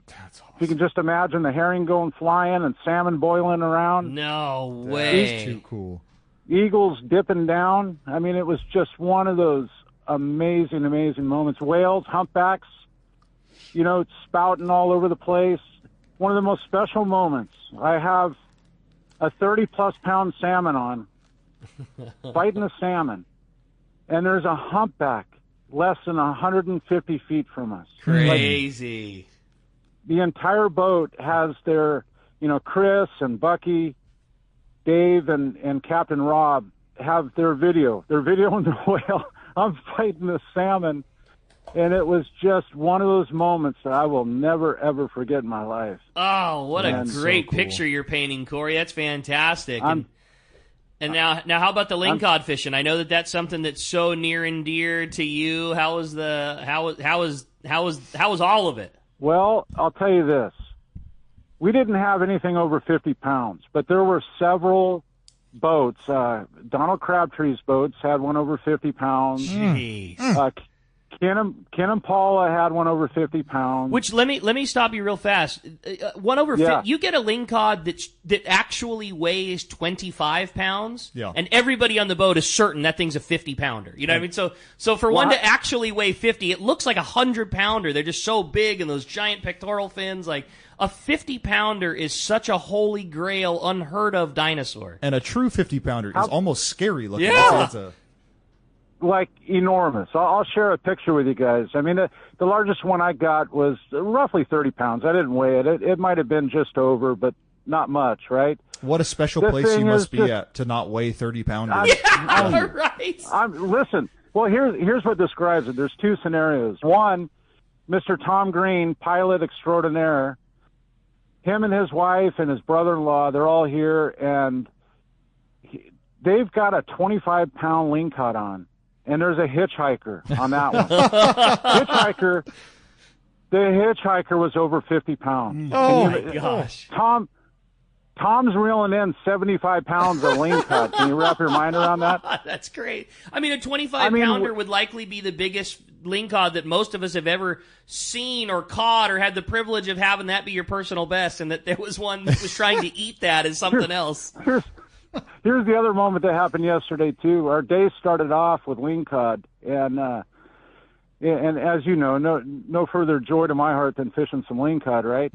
That's awesome. You can just imagine the herring going flying and salmon boiling around. No way. That's too cool. Eagles dipping down. I mean, it was just one of those amazing moments. Whales, humpbacks, you know, spouting all over the place. One of the most special moments. I have a 30-plus pound salmon on, fighting a salmon, and there's a humpback less than 150 feet from us. Crazy. Like, the entire boat has their, you know, Chris and Bucky, Dave and Captain Rob have their video. They're videoing the whale. I'm fighting the salmon. And it was just one of those moments that I will never, ever forget in my life. Oh, what a great so cool. picture you're painting, Corey. That's fantastic. And now how about the lingcod fishing? I know that's something that's so near and dear to you. How was all of it? Well, I'll tell you this. We didn't have anything over 50 pounds, but there were several boats. Donald Crabtree's boats had one over 50 pounds. Jeez. Ken and Paula had one over 50 pounds. Which let me stop you real fast. One over 50. You get a lingcod that actually weighs 25 pounds. Yeah. And everybody on the boat is certain that thing's a 50 pounder. You know what I mean? So for one to actually weigh 50, it looks like a 100 pounder. They're just so big and those giant pectoral fins. Like a 50 pounder is such a holy grail, unheard of dinosaur. And a true 50 pounder is almost scary looking. Yeah. Like enormous. I'll share a picture with you guys. I mean, the largest one I got was roughly 30 pounds. I didn't weigh it. It might have been just over, but not much, right? What a special place you must be at to not weigh 30 pounders. Right. Listen, well, here's what describes it. There's two scenarios. One, Mr. Tom Green, pilot extraordinaire, him and his wife and his brother-in-law, they're all here, and they've got a 25-pound lingcod on. And there's a hitchhiker on that one. The hitchhiker was over 50 pounds. Oh, my gosh. Tom's reeling in 75 pounds of lingcod. Can you wrap your mind around that? That's great. I mean, a 25-pounder would likely be the biggest lingcod that most of us have ever seen or caught or had the privilege of having that be your personal best, and that there was one that was trying to eat that as something else. Here's the other moment that happened yesterday, too. Our day started off with lingcod, and as you know, no further joy to my heart than fishing some lingcod, right?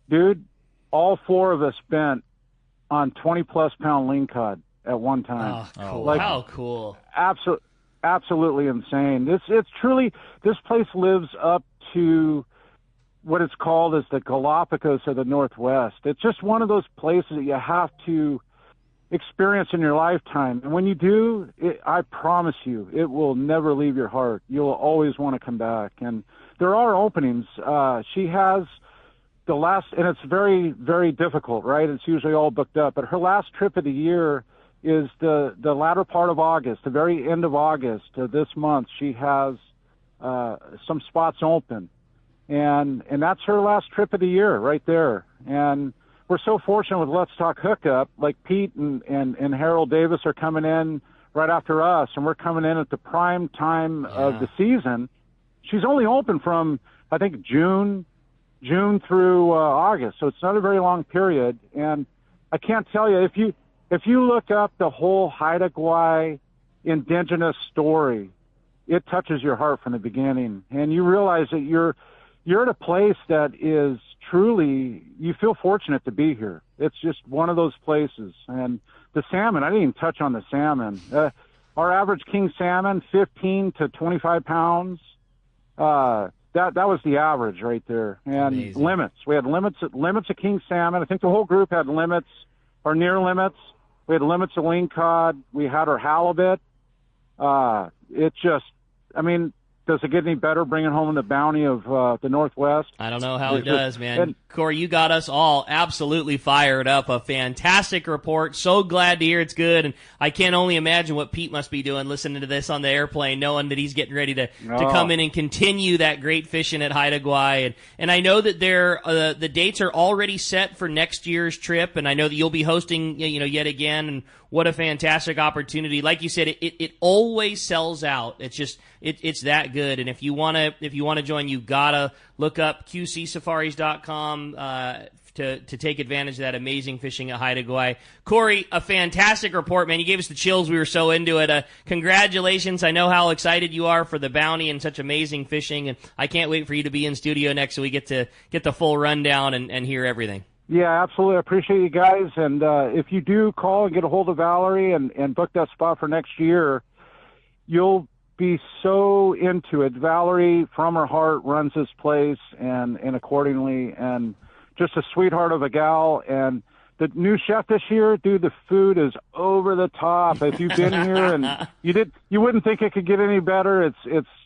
Dude, all four of us bent on 20-plus pound lingcod at one time. Oh, cool. Like, how cool. Absolutely insane. It's truly, this place lives up to what it's called as the Galapagos of the Northwest. It's just one of those places that you have to experience in your lifetime. And when you do, I promise you, it will never leave your heart. You'll always want to come back. And there are openings. She has the last, and it's very, very difficult, right? It's usually all booked up. But her last trip of the year is the latter part of August, the very end of August this month. She has some spots open. And that's her last trip of the year right there. And we're so fortunate with Let's Talk Hookup, like Pete and Harold Davis are coming in right after us, and we're coming in at the prime time of the season. She's only open from, I think, June through August, so it's not a very long period. And I can't tell you, if you look up the whole Haida Gwaii indigenous story, it touches your heart from the beginning, and you realize that you're at a place that is truly, you feel fortunate to be here. It's just one of those places. And the salmon, I didn't even touch on the salmon. Our average king salmon, 15 to 25 pounds. The that was the average right there. And Amazing. limits. We had limits of king salmon. I think the whole group had limits or near limits. We had limits of lingcod. We had our halibut. Does it get any better bringing home the bounty of the Northwest? I don't know how it does, man. Corey, you got us all absolutely fired up. A fantastic report. So glad to hear it's good. And I can't only imagine what Pete must be doing listening to this on the airplane, knowing that he's getting ready to come in and continue that great fishing at Haida Gwaii. And I know that the dates are already set for next year's trip, and I know that you'll be hosting yet again. And what a fantastic opportunity. Like you said, it always sells out. It's just it's that good. And if you wanna join, you gotta look up qcsafaris.com to take advantage of that amazing fishing at Haida Gwaii. Corey, a fantastic report, man. You gave us the chills. We were so into it. Congratulations. I know how excited you are for the bounty and such amazing fishing, and I can't wait for you to be in studio next so we get to get the full rundown and hear everything. Yeah, absolutely. I appreciate you guys. And if you do call and get a hold of Valerie and book that spot for next year, you'll be so into it. Valerie, from her heart, runs this place and accordingly, and just a sweetheart of a gal. And the new chef this year, dude, the food is over the top. If you've been here and you wouldn't think it could get any better.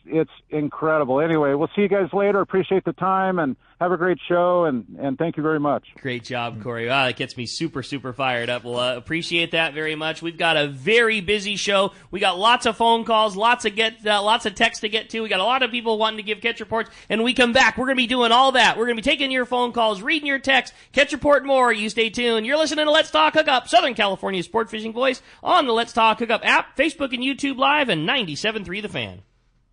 It's incredible. Anyway, we'll see you guys later. Appreciate the time and have a great show, and thank you very much. Great job, Corey. Wow, that gets me super, super fired up. Well, appreciate that very much. We've got a very busy show. We got lots of phone calls, lots of texts to get to. We got a lot of people wanting to give catch reports. And when we come back, we're going to be doing all that. We're going to be taking your phone calls, reading your texts, catch report more. You stay tuned. You're listening to Let's Talk Hookup, Southern California's sport fishing voice, on the Let's Talk Hookup app, Facebook and YouTube Live, and 97.3 The Fan.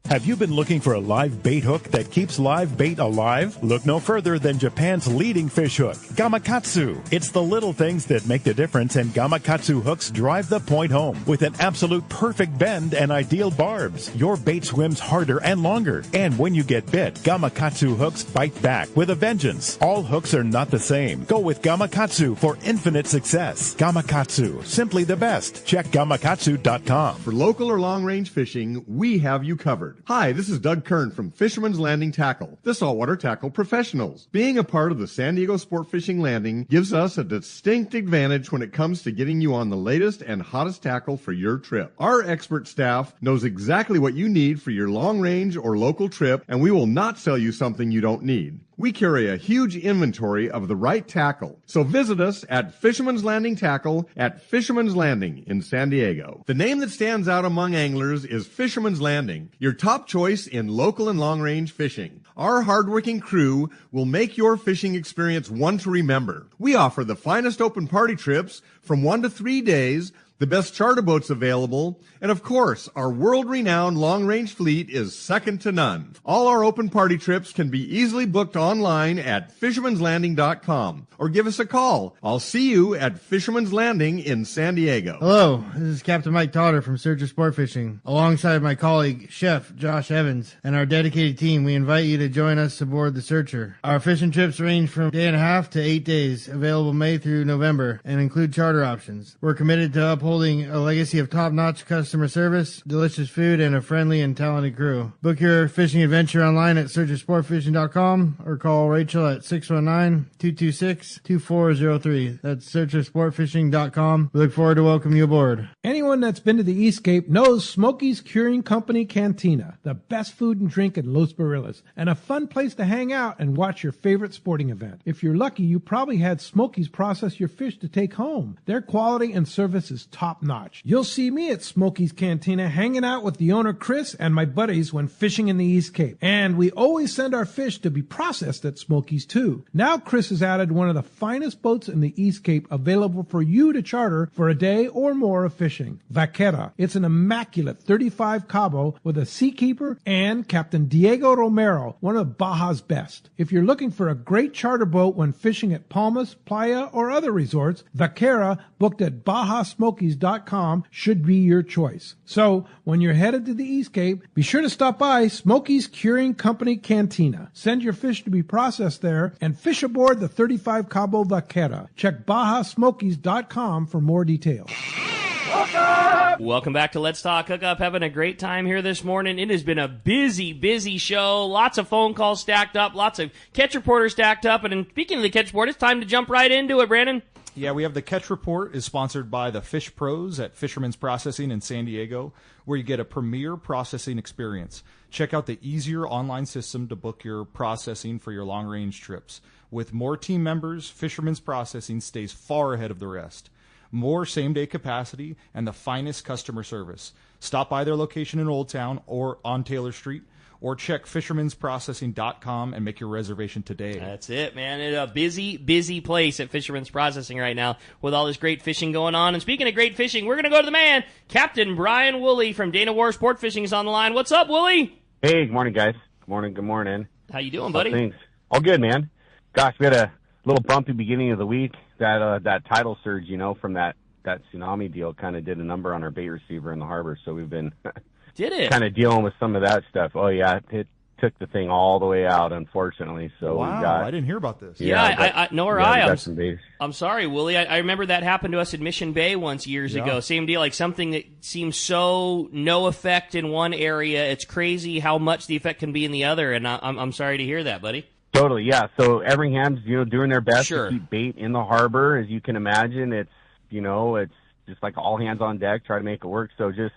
Have you been looking for a live bait hook that keeps live bait alive? Look no further than Japan's leading fish hook, Gamakatsu. It's the little things that make the difference, and Gamakatsu hooks drive the point home. With an absolute perfect bend and ideal barbs, your bait swims harder and longer. And when you get bit, Gamakatsu hooks bite back with a vengeance. All hooks are not the same. Go with Gamakatsu for infinite success. Gamakatsu, simply the best. Check gamakatsu.com. For local or long-range fishing, we have you covered. Hi, this is Doug Kern from Fisherman's Landing Tackle, the saltwater tackle professionals. Being a part of the San Diego Sport Fishing Landing gives us a distinct advantage when it comes to getting you on the latest and hottest tackle for your trip. Our expert staff knows exactly what you need for your long-range or local trip, and we will not sell you something you don't need. We carry a huge inventory of the right tackle. So visit us at Fisherman's Landing Tackle at Fisherman's Landing in San Diego. The name that stands out among anglers is Fisherman's Landing, your top choice in local and long-range fishing. Our hardworking crew will make your fishing experience one to remember. We offer the finest open party trips from 1 to 3 days, the best charter boats available, and of course, our world-renowned long-range fleet is second to none. All our open party trips can be easily booked online at fishermanslanding.com or give us a call. I'll see you at Fisherman's Landing in San Diego. Hello, this is Captain Mike Totter from Searcher Sport Fishing. Alongside my colleague, Chef Josh Evans, and our dedicated team, we invite you to join us aboard the Searcher. Our fishing trips range from 1.5 to 8 days, available May through November, and include charter options. We're committed to upholding a legacy of top-notch customer service, delicious food, and a friendly and talented crew. Book your fishing adventure online at searchersportfishing.com or call Rachel at 619-226-2403. That's searchersportfishing.com. We look forward to welcoming you aboard. Anyone that's been to the East Cape knows Smokey's Curing Company Cantina, the best food and drink in Los Barillas, and a fun place to hang out and watch your favorite sporting event. If you're lucky, you probably had Smokey's process your fish to take home. Their quality and service is top-notch. You'll see me at Smokey's Cantina hanging out with the owner Chris and my buddies when fishing in the East Cape. And we always send our fish to be processed at Smokey's too. Now Chris has added one of the finest boats in the East Cape available for you to charter for a day or more of fishing. Vaquera. It's an immaculate 35 Cabo with a seakeeper and Captain Diego Romero, one of Baja's best. If you're looking for a great charter boat when fishing at Palmas, Playa, or other resorts, Vaquera, booked at BajaSmokies.com, should be your choice. So, when you're headed to the East Cape, be sure to stop by Smokey's Curing Company Cantina. Send your fish to be processed there and fish aboard the 35 Cabo Vaquera. Check BajaSmokies.com for more details. Welcome back to Let's Talk Hookup. Having a great time here this morning. It has been a busy show. Lots of phone calls stacked up. Lots of catch reporters stacked up. And speaking of the catch report, it's time to jump right into it, Brandon. Yeah, we have the Catch Report is sponsored by the Fish Pros at Fisherman's Processing in San Diego, where you get a premier processing experience. Check out the easier online system to book your processing for your long-range trips. With more team members, Fisherman's Processing stays far ahead of the rest. More same-day capacity and the finest customer service. Stop by their location in Old Town or on Taylor Street, or check fishermansprocessing.com and make your reservation today. That's it, man. It's a busy place at Fisherman's Processing right now with all this great fishing going on. And speaking of great fishing, we're going to go to the man. Captain Brian Woolley from Dana War Sport Fishing is on the line. What's up, Woolley? Hey, good morning, guys. Good morning. How you doing, buddy? Thanks. All good, man. Gosh, we had a little bumpy beginning of the week. That tidal surge, from that tsunami deal kind of did a number on our bait receiver in the harbor. So we've been... Did it? Kind of dealing with some of that stuff. Oh, yeah, it took the thing all the way out, unfortunately. So wow, I didn't hear about this. Yeah, I'm sorry, Woolley. I remember that happened to us in Mission Bay once years ago. Same deal, like something that seems so no effect in one area. It's crazy how much the effect can be in the other, and I'm sorry to hear that, buddy. Totally, yeah. So Evringham's, doing their best to keep bait in the harbor. As you can imagine, it's just like all hands on deck, try to make it work. So just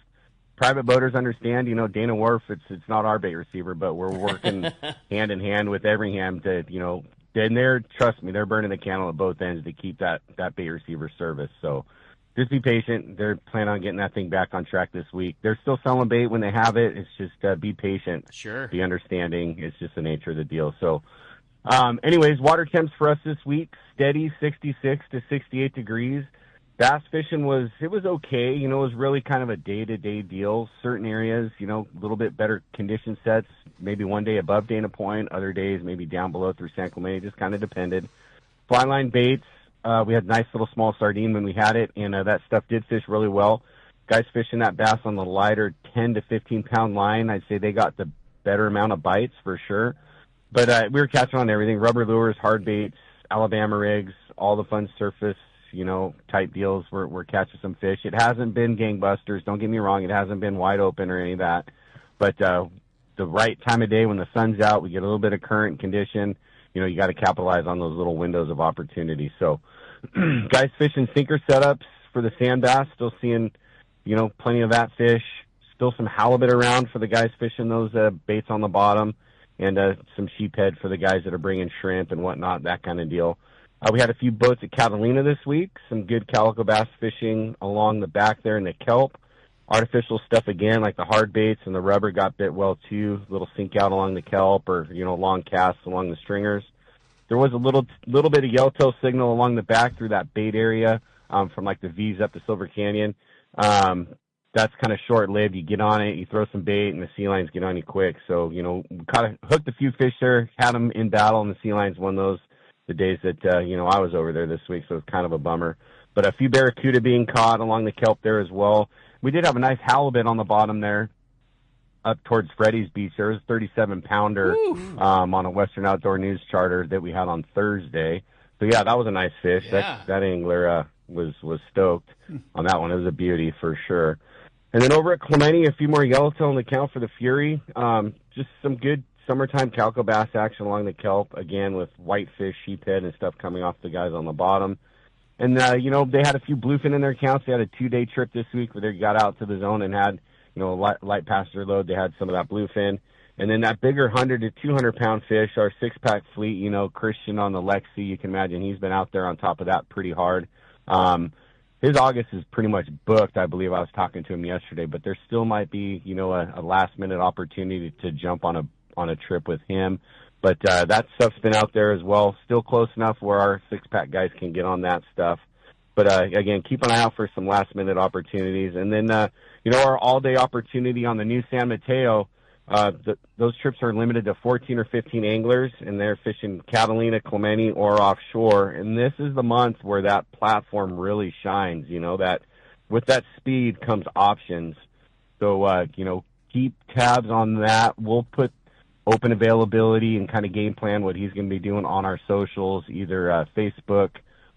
private boaters understand, Dana Wharf, it's not our bait receiver, but we're working hand in hand with Everingham to, and trust me, they're burning the candle at both ends to keep that bait receiver service. So just be patient. They're planning on getting that thing back on track this week. They're still selling bait when they have it. It's just be patient. Sure. Be understanding. It's just the nature of the deal. So anyways, water temps for us this week, steady 66 to 68 degrees. Bass fishing was okay. It was really kind of a day-to-day deal. Certain areas, a little bit better condition sets, maybe one day above Dana Point, other days maybe down below through San Clemente, just kind of depended. Fly line baits, we had nice little small sardine when we had it, and that stuff did fish really well. Guys fishing that bass on the lighter 10 to 15-pound line, I'd say they got the better amount of bites for sure. But we were catching on everything, rubber lures, hard baits, Alabama rigs, all the fun surface, type deals. We're catching some fish. It hasn't been gangbusters. Don't get me wrong. It hasn't been wide open or any of that. But the right time of day when the sun's out, we get a little bit of current condition. You got to capitalize on those little windows of opportunity. So guys fishing sinker setups for the sand bass, still seeing, plenty of that fish. Still some halibut around for the guys fishing those baits on the bottom, and some sheephead for the guys that are bringing shrimp and whatnot, that kind of deal. We had a few boats at Catalina this week, some good calico bass fishing along the back there in the kelp. Artificial stuff again, like the hard baits and the rubber got bit well too, little sink out along the kelp or, long casts along the stringers. There was a little bit of yellowtail signal along the back through that bait area from like the V's up to Silver Canyon. That's kind of short-lived. You get on it, you throw some bait, and the sea lions get on you quick. So, kind of hooked a few fish there, had them in battle, and the sea lions won those the days that, I was over there this week, so it was kind of a bummer. But a few barracuda being caught along the kelp there as well. We did have a nice halibut on the bottom there up towards Freddy's Beach. There was a 37-pounder on a Western Outdoor News charter that we had on Thursday. So, yeah, that was a nice fish. Yeah. That angler was stoked on that one. It was a beauty for sure. And then over at Clemente, a few more yellowtail on the count for the Fury. Just some good summertime calico bass action along the kelp, again, with whitefish, sheephead, and stuff coming off the guys on the bottom. And, they had a few bluefin in their counts. They had a 2-day trip this week where they got out to the zone and had, a light passenger load. They had some of that bluefin. And then that bigger 100 to 200-pound fish, our six-pack fleet, Christian on the Lexi, you can imagine he's been out there on top of that pretty hard. His August is pretty much booked. I believe I was talking to him yesterday, but there still might be, a last-minute opportunity to jump on a trip with him. But that stuff's been out there as well, still close enough where our six-pack guys can get on that stuff. But, again, keep an eye out for some last-minute opportunities. And then, our all-day opportunity on the new San Mateo, those trips are limited to 14 or 15 anglers, and they're fishing Catalina, Clemente, or offshore. And this is the month where that platform really shines, that with that speed comes options. So, keep tabs on that. We'll put open availability and kind of game plan what he's going to be doing on our socials, either Facebook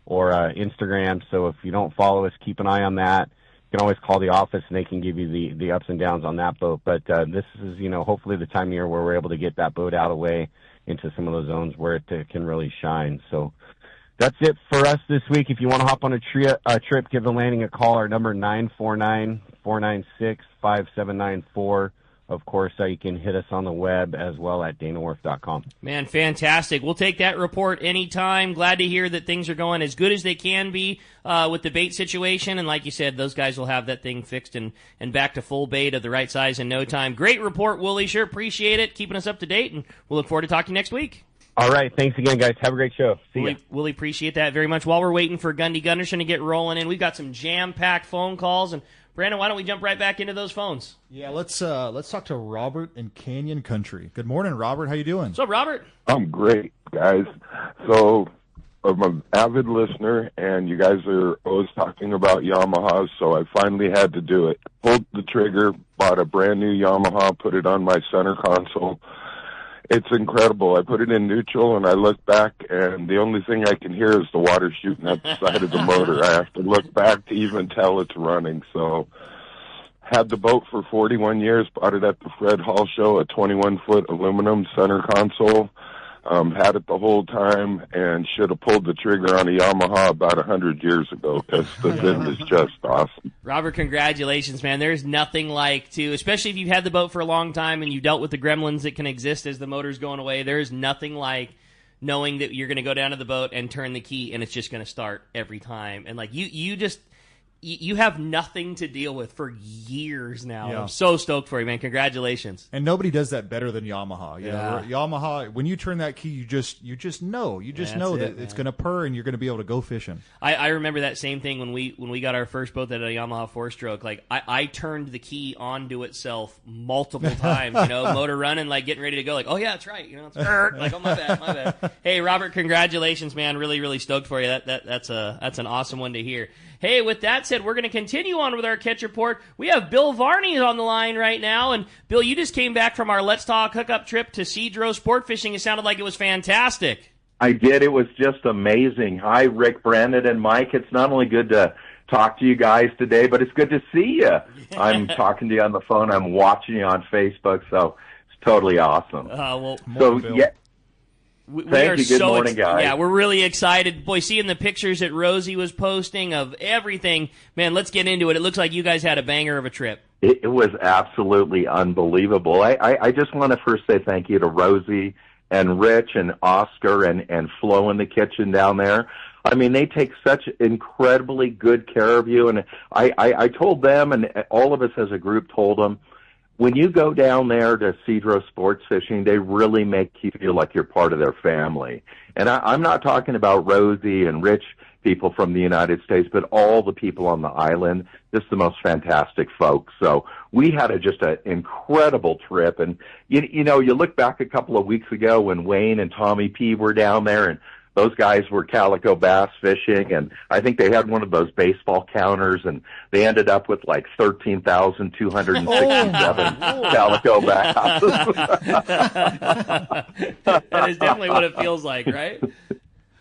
or Instagram. So if you don't follow us, keep an eye on that. can always call the office and they can give you the ups and downs on that boat. But this is, hopefully the time of year where we're able to get that boat out of the way into some of those zones where it can really shine. So that's it for us this week. If you want to hop on a trip, give the landing a call. Our number 949-496-5794. Of course, you can hit us on the web as well at danawharf.com. Man, fantastic. We'll take that report anytime. Glad to hear that things are going as good as they can be with the bait situation. And like you said, those guys will have that thing fixed and back to full bait of the right size in no time. Great report, Wooly. Sure appreciate it. Keeping us up to date, and we'll look forward to talking next week. All right. Thanks again, guys. Have a great show. See ya. Willie, appreciate that very much. While we're waiting for Gundy Gunderson to get rolling in, we've got some jam-packed phone calls. And Brandon, why don't we jump right back into those phones? Yeah, let's talk to Robert in Canyon Country. Good morning, Robert. How you doing? What's up, Robert? I'm great, guys. So I'm an avid listener, and you guys are always talking about Yamahas, so I finally had to do it. Pulled the trigger, bought a brand new Yamaha, put it on my center console. It's incredible. I put it in neutral, and I look back, and the only thing I can hear is the water shooting at the side of the motor. I have to look back to even tell it's running. So had the boat for 41 years, bought it at the Fred Hall Show, a 21-foot aluminum center console. Had it the whole time, and should have pulled the trigger on a Yamaha about 100 years ago, because the thing is just awesome. Robert, congratulations, man. There's nothing like especially if you've had the boat for a long time and you've dealt with the gremlins that can exist as the motor's going away, there's nothing like knowing that you're going to go down to the boat and turn the key and it's just going to start every time. And you have nothing to deal with for years now. Yeah. I'm so stoked for you, man. Congratulations. And nobody does that better than Yamaha. Yamaha, when you turn that key, you just know that it's going to purr and you're going to be able to go fishing. I remember that same thing when we got our first boat that had a Yamaha 4-stroke. Like I turned the key onto itself multiple times, motor running, like getting ready to go, like, oh yeah, that's right, it's like, oh my bad. Hey, Robert, congratulations, man. Really, really stoked for you. That's an awesome one to hear. Hey, with that said, we're going to continue on with our catch report. We have Bill Varney on the line right now. And, Bill, you just came back from our Let's Talk Hookup trip to Cedro Sport Fishing. It sounded like it was fantastic. I did. It was just amazing. Hi, Rick, Brandon, and Mike. It's not only good to talk to you guys today, but it's good to see you. I'm talking to you on the phone. I'm watching you on Facebook, so it's totally awesome. Thank you. Good morning, guys. Yeah, we're really excited. Boy, seeing the pictures that Rosie was posting of everything, man, let's get into it. It looks like you guys had a banger of a trip. It was absolutely unbelievable. I just want to first say thank you to Rosie and Rich and Oscar and Flo in the kitchen down there. I mean, they take such incredibly good care of you. And I told them, and all of us as a group told them, when you go down there to Cedro Sports Fishing, they really make you feel like you're part of their family. And I'm not talking about Rosie and Rich, people from the United States, but all the people on the island, just the most fantastic folks. So we had just an incredible trip. And, you look back a couple of weeks ago when Wayne and Tommy P were down there, and those guys were calico bass fishing, and I think they had one of those baseball counters, and they ended up with like 13,267 calico bass. That is definitely what it feels like, right?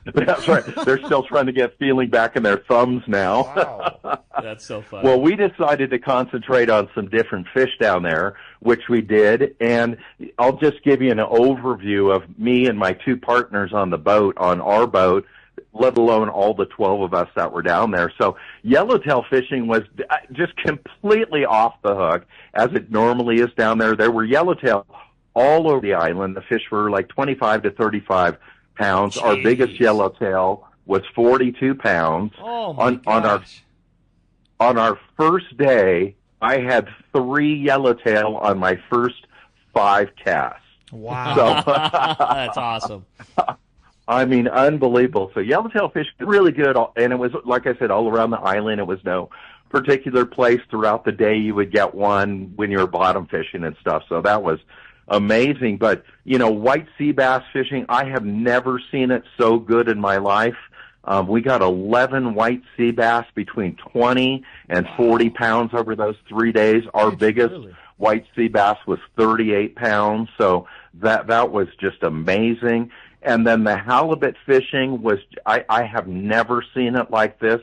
That's right. They're still trying to get feeling back in their thumbs now. Wow. That's so funny. Well, we decided to concentrate on some different fish down there, which we did. And I'll just give you an overview of me and my two partners on our boat, let alone all the 12 of us that were down there. So yellowtail fishing was just completely off the hook, as it normally is down there. There were yellowtail all over the island. The fish were like 25 to 35 pounds. Jeez. Our biggest yellowtail was 42 pounds. Oh my gosh. On our first day, I had 3 yellowtail on my first 5 casts. Wow. So, that's awesome. I mean, unbelievable. So yellowtail fish, really good. And it was, like I said, all around the island. It was no particular place throughout the day. You would get one when you were bottom fishing and stuff. So that was amazing. But, white sea bass fishing, I have never seen it so good in my life. We got 11 white sea bass between 20 and 40 pounds over those 3 days. Our biggest white sea bass was 38 pounds. So that was just amazing. And then the halibut fishing was, I have never seen it like this.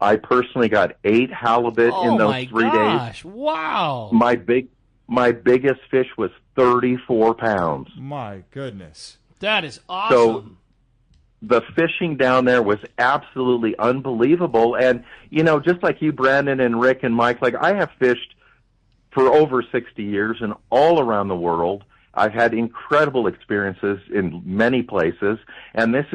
I personally got 8 halibut in those 3 days. Wow. My biggest fish was 34 pounds. My goodness. That is awesome. So the fishing down there was absolutely unbelievable. And, you know, just like you, Brandon and Rick and Mike, like I have fished for over 60 years and all around the world. I've had incredible experiences in many places. And this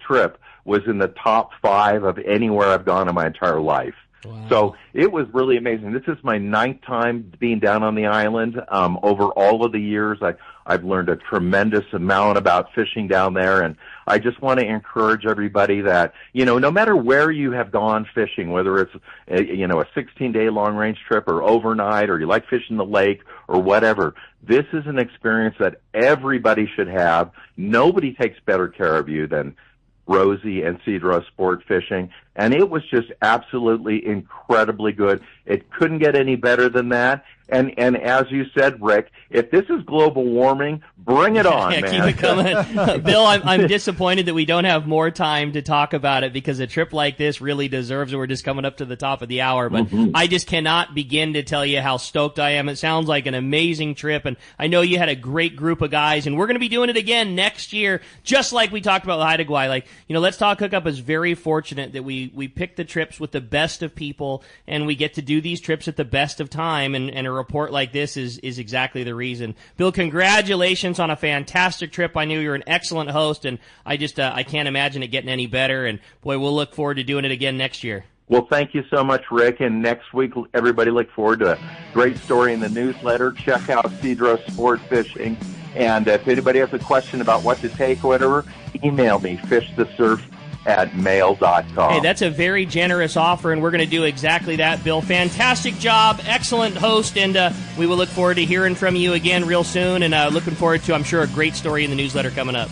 trip was in the top 5 of anywhere I've gone in my entire life. Wow. So it was really amazing. This is my 9th time being down on the island. Over all of the years, I've learned a tremendous amount about fishing down there, and I just want to encourage everybody that, you know, no matter where you have gone fishing, whether it's a 16-day long-range trip or overnight, or you like fishing the lake or whatever, this is an experience that everybody should have. Nobody takes better care of you than Rosie and Cedro Sport Fishing, and it was just absolutely incredibly good. It couldn't get any better than that. And as you said, Rick, if this is global warming, bring it on, man. Keep it coming. Bill, I'm disappointed that we don't have more time to talk about it, because a trip like this really deserves it. We're just coming up to the top of the hour, but I just cannot begin to tell you how stoked I am. It sounds like an amazing trip, and I know you had a great group of guys, and we're going to be doing it again next year, just like we talked about with Haida Gwaii. Like, you know, Let's Talk Hookup is very fortunate that we pick the trips with the best of people, and we get to do these trips at the best of time, and a report like this is exactly the reason. Bill, congratulations on a fantastic trip. I knew you were an excellent host, and I just I can't imagine it getting any better, and boy, we'll look forward to doing it again next year. Well, thank you so much, Rick, and next week, everybody look forward to a great story in the newsletter. Check out Cedro Sport Fishing, and if anybody has a question about what to take or whatever, email me, fishthesurf@mail.com. Hey, that's a very generous offer, and we're going to do exactly that, Bill. Fantastic job, excellent host, and we will look forward to hearing from you again real soon, and looking forward to, I'm sure, a great story in the newsletter coming up.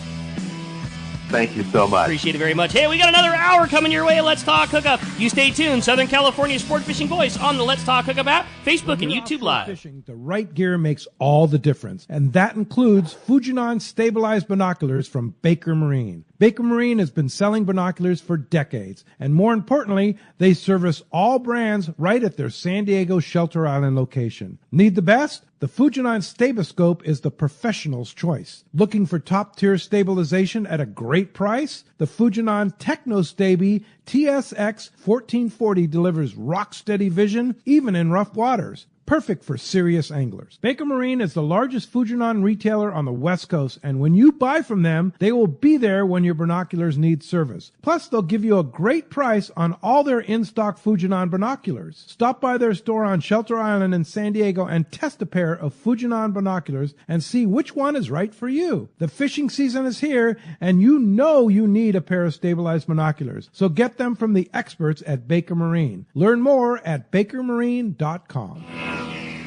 Thank you so much. Appreciate it very much. Hey, we got another hour coming your way. Let's Talk Hookup. You stay tuned. Southern California Sport Fishing Voice on the Let's Talk Hookup app, Facebook, and YouTube Live. Fishing, the right gear makes all the difference, and that includes Fujinon stabilized binoculars from Baker Marine. Baker Marine has been selling binoculars for decades, and more importantly, they service all brands right at their San Diego Shelter Island location. Need the best? The Fujinon Staboscope is the professional's choice. Looking for top-tier stabilization at a great price? The Fujinon TechnoStabi TSX 1440 delivers rock-steady vision even in rough waters. Perfect for serious anglers. Baker Marine is the largest Fujinon retailer on the West Coast, and when you buy from them, they will be there when your binoculars need service. Plus, they'll give you a great price on all their in-stock Fujinon binoculars. Stop by their store on Shelter Island in San Diego and test a pair of Fujinon binoculars and see which one is right for you. The fishing season is here, and you know you need a pair of stabilized binoculars, so get them from the experts at Baker Marine. Learn more at bakermarine.com.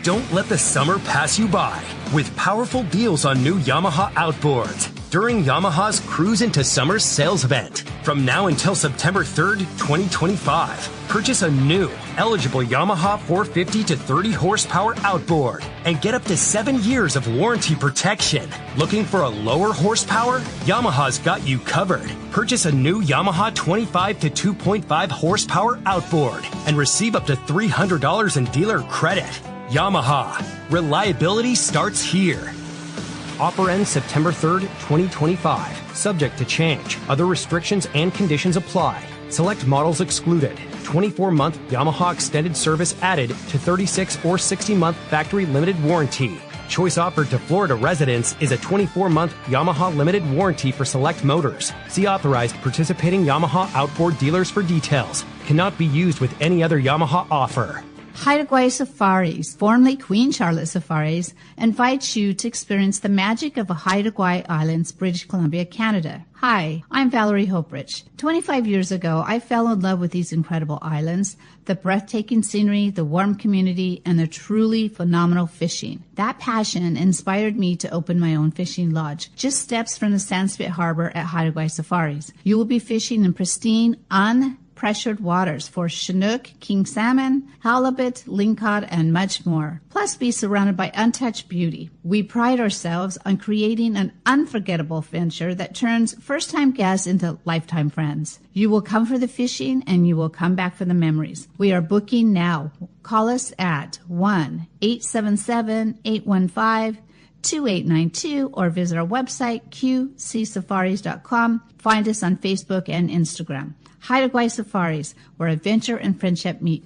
Don't let the summer pass you by with powerful deals on new Yamaha outboards during Yamaha's Cruise into Summer sales event. From now until September 3rd, 2025, purchase a new, eligible Yamaha 450 to 30 horsepower outboard and get up to 7 years of warranty protection. Looking for a lower horsepower? Yamaha's got you covered. Purchase a new Yamaha 25 to 2.5 horsepower outboard and receive up to $300 in dealer credit. Yamaha. Reliability starts here. Offer ends September 3rd, 2025. Subject to change. Other restrictions and conditions apply. Select models excluded. 24-month Yamaha extended service added to 36 or 60-month factory limited warranty. Choice offered to Florida residents is a 24-month Yamaha limited warranty for select motors. See authorized participating Yamaha outboard dealers for details. Cannot be used with any other Yamaha offer. Haida Gwaii Safaris, formerly Queen Charlotte Safaris, invites you to experience the magic of Haida Gwaii Islands, British Columbia, Canada. Hi, I'm Valerie Hoprich. 25 years ago, I fell in love with these incredible islands, the breathtaking scenery, the warm community, and the truly phenomenal fishing. That passion inspired me to open my own fishing lodge, just steps from the Sandspit Harbor at Haida Gwaii Safaris. You will be fishing in pristine, pressured waters for Chinook, king salmon, halibut, lingcod, and much more. Plus, be surrounded by untouched beauty. We pride ourselves on creating an unforgettable venture that turns first-time guests into lifetime friends. You will come for the fishing, and you will come back for the memories. We are booking now. Call us at 1-877-815-2892 or visit our website, qcsafaris.com. Find us on Facebook and Instagram. Haida Gwaii Safaris, where adventure and friendship meet.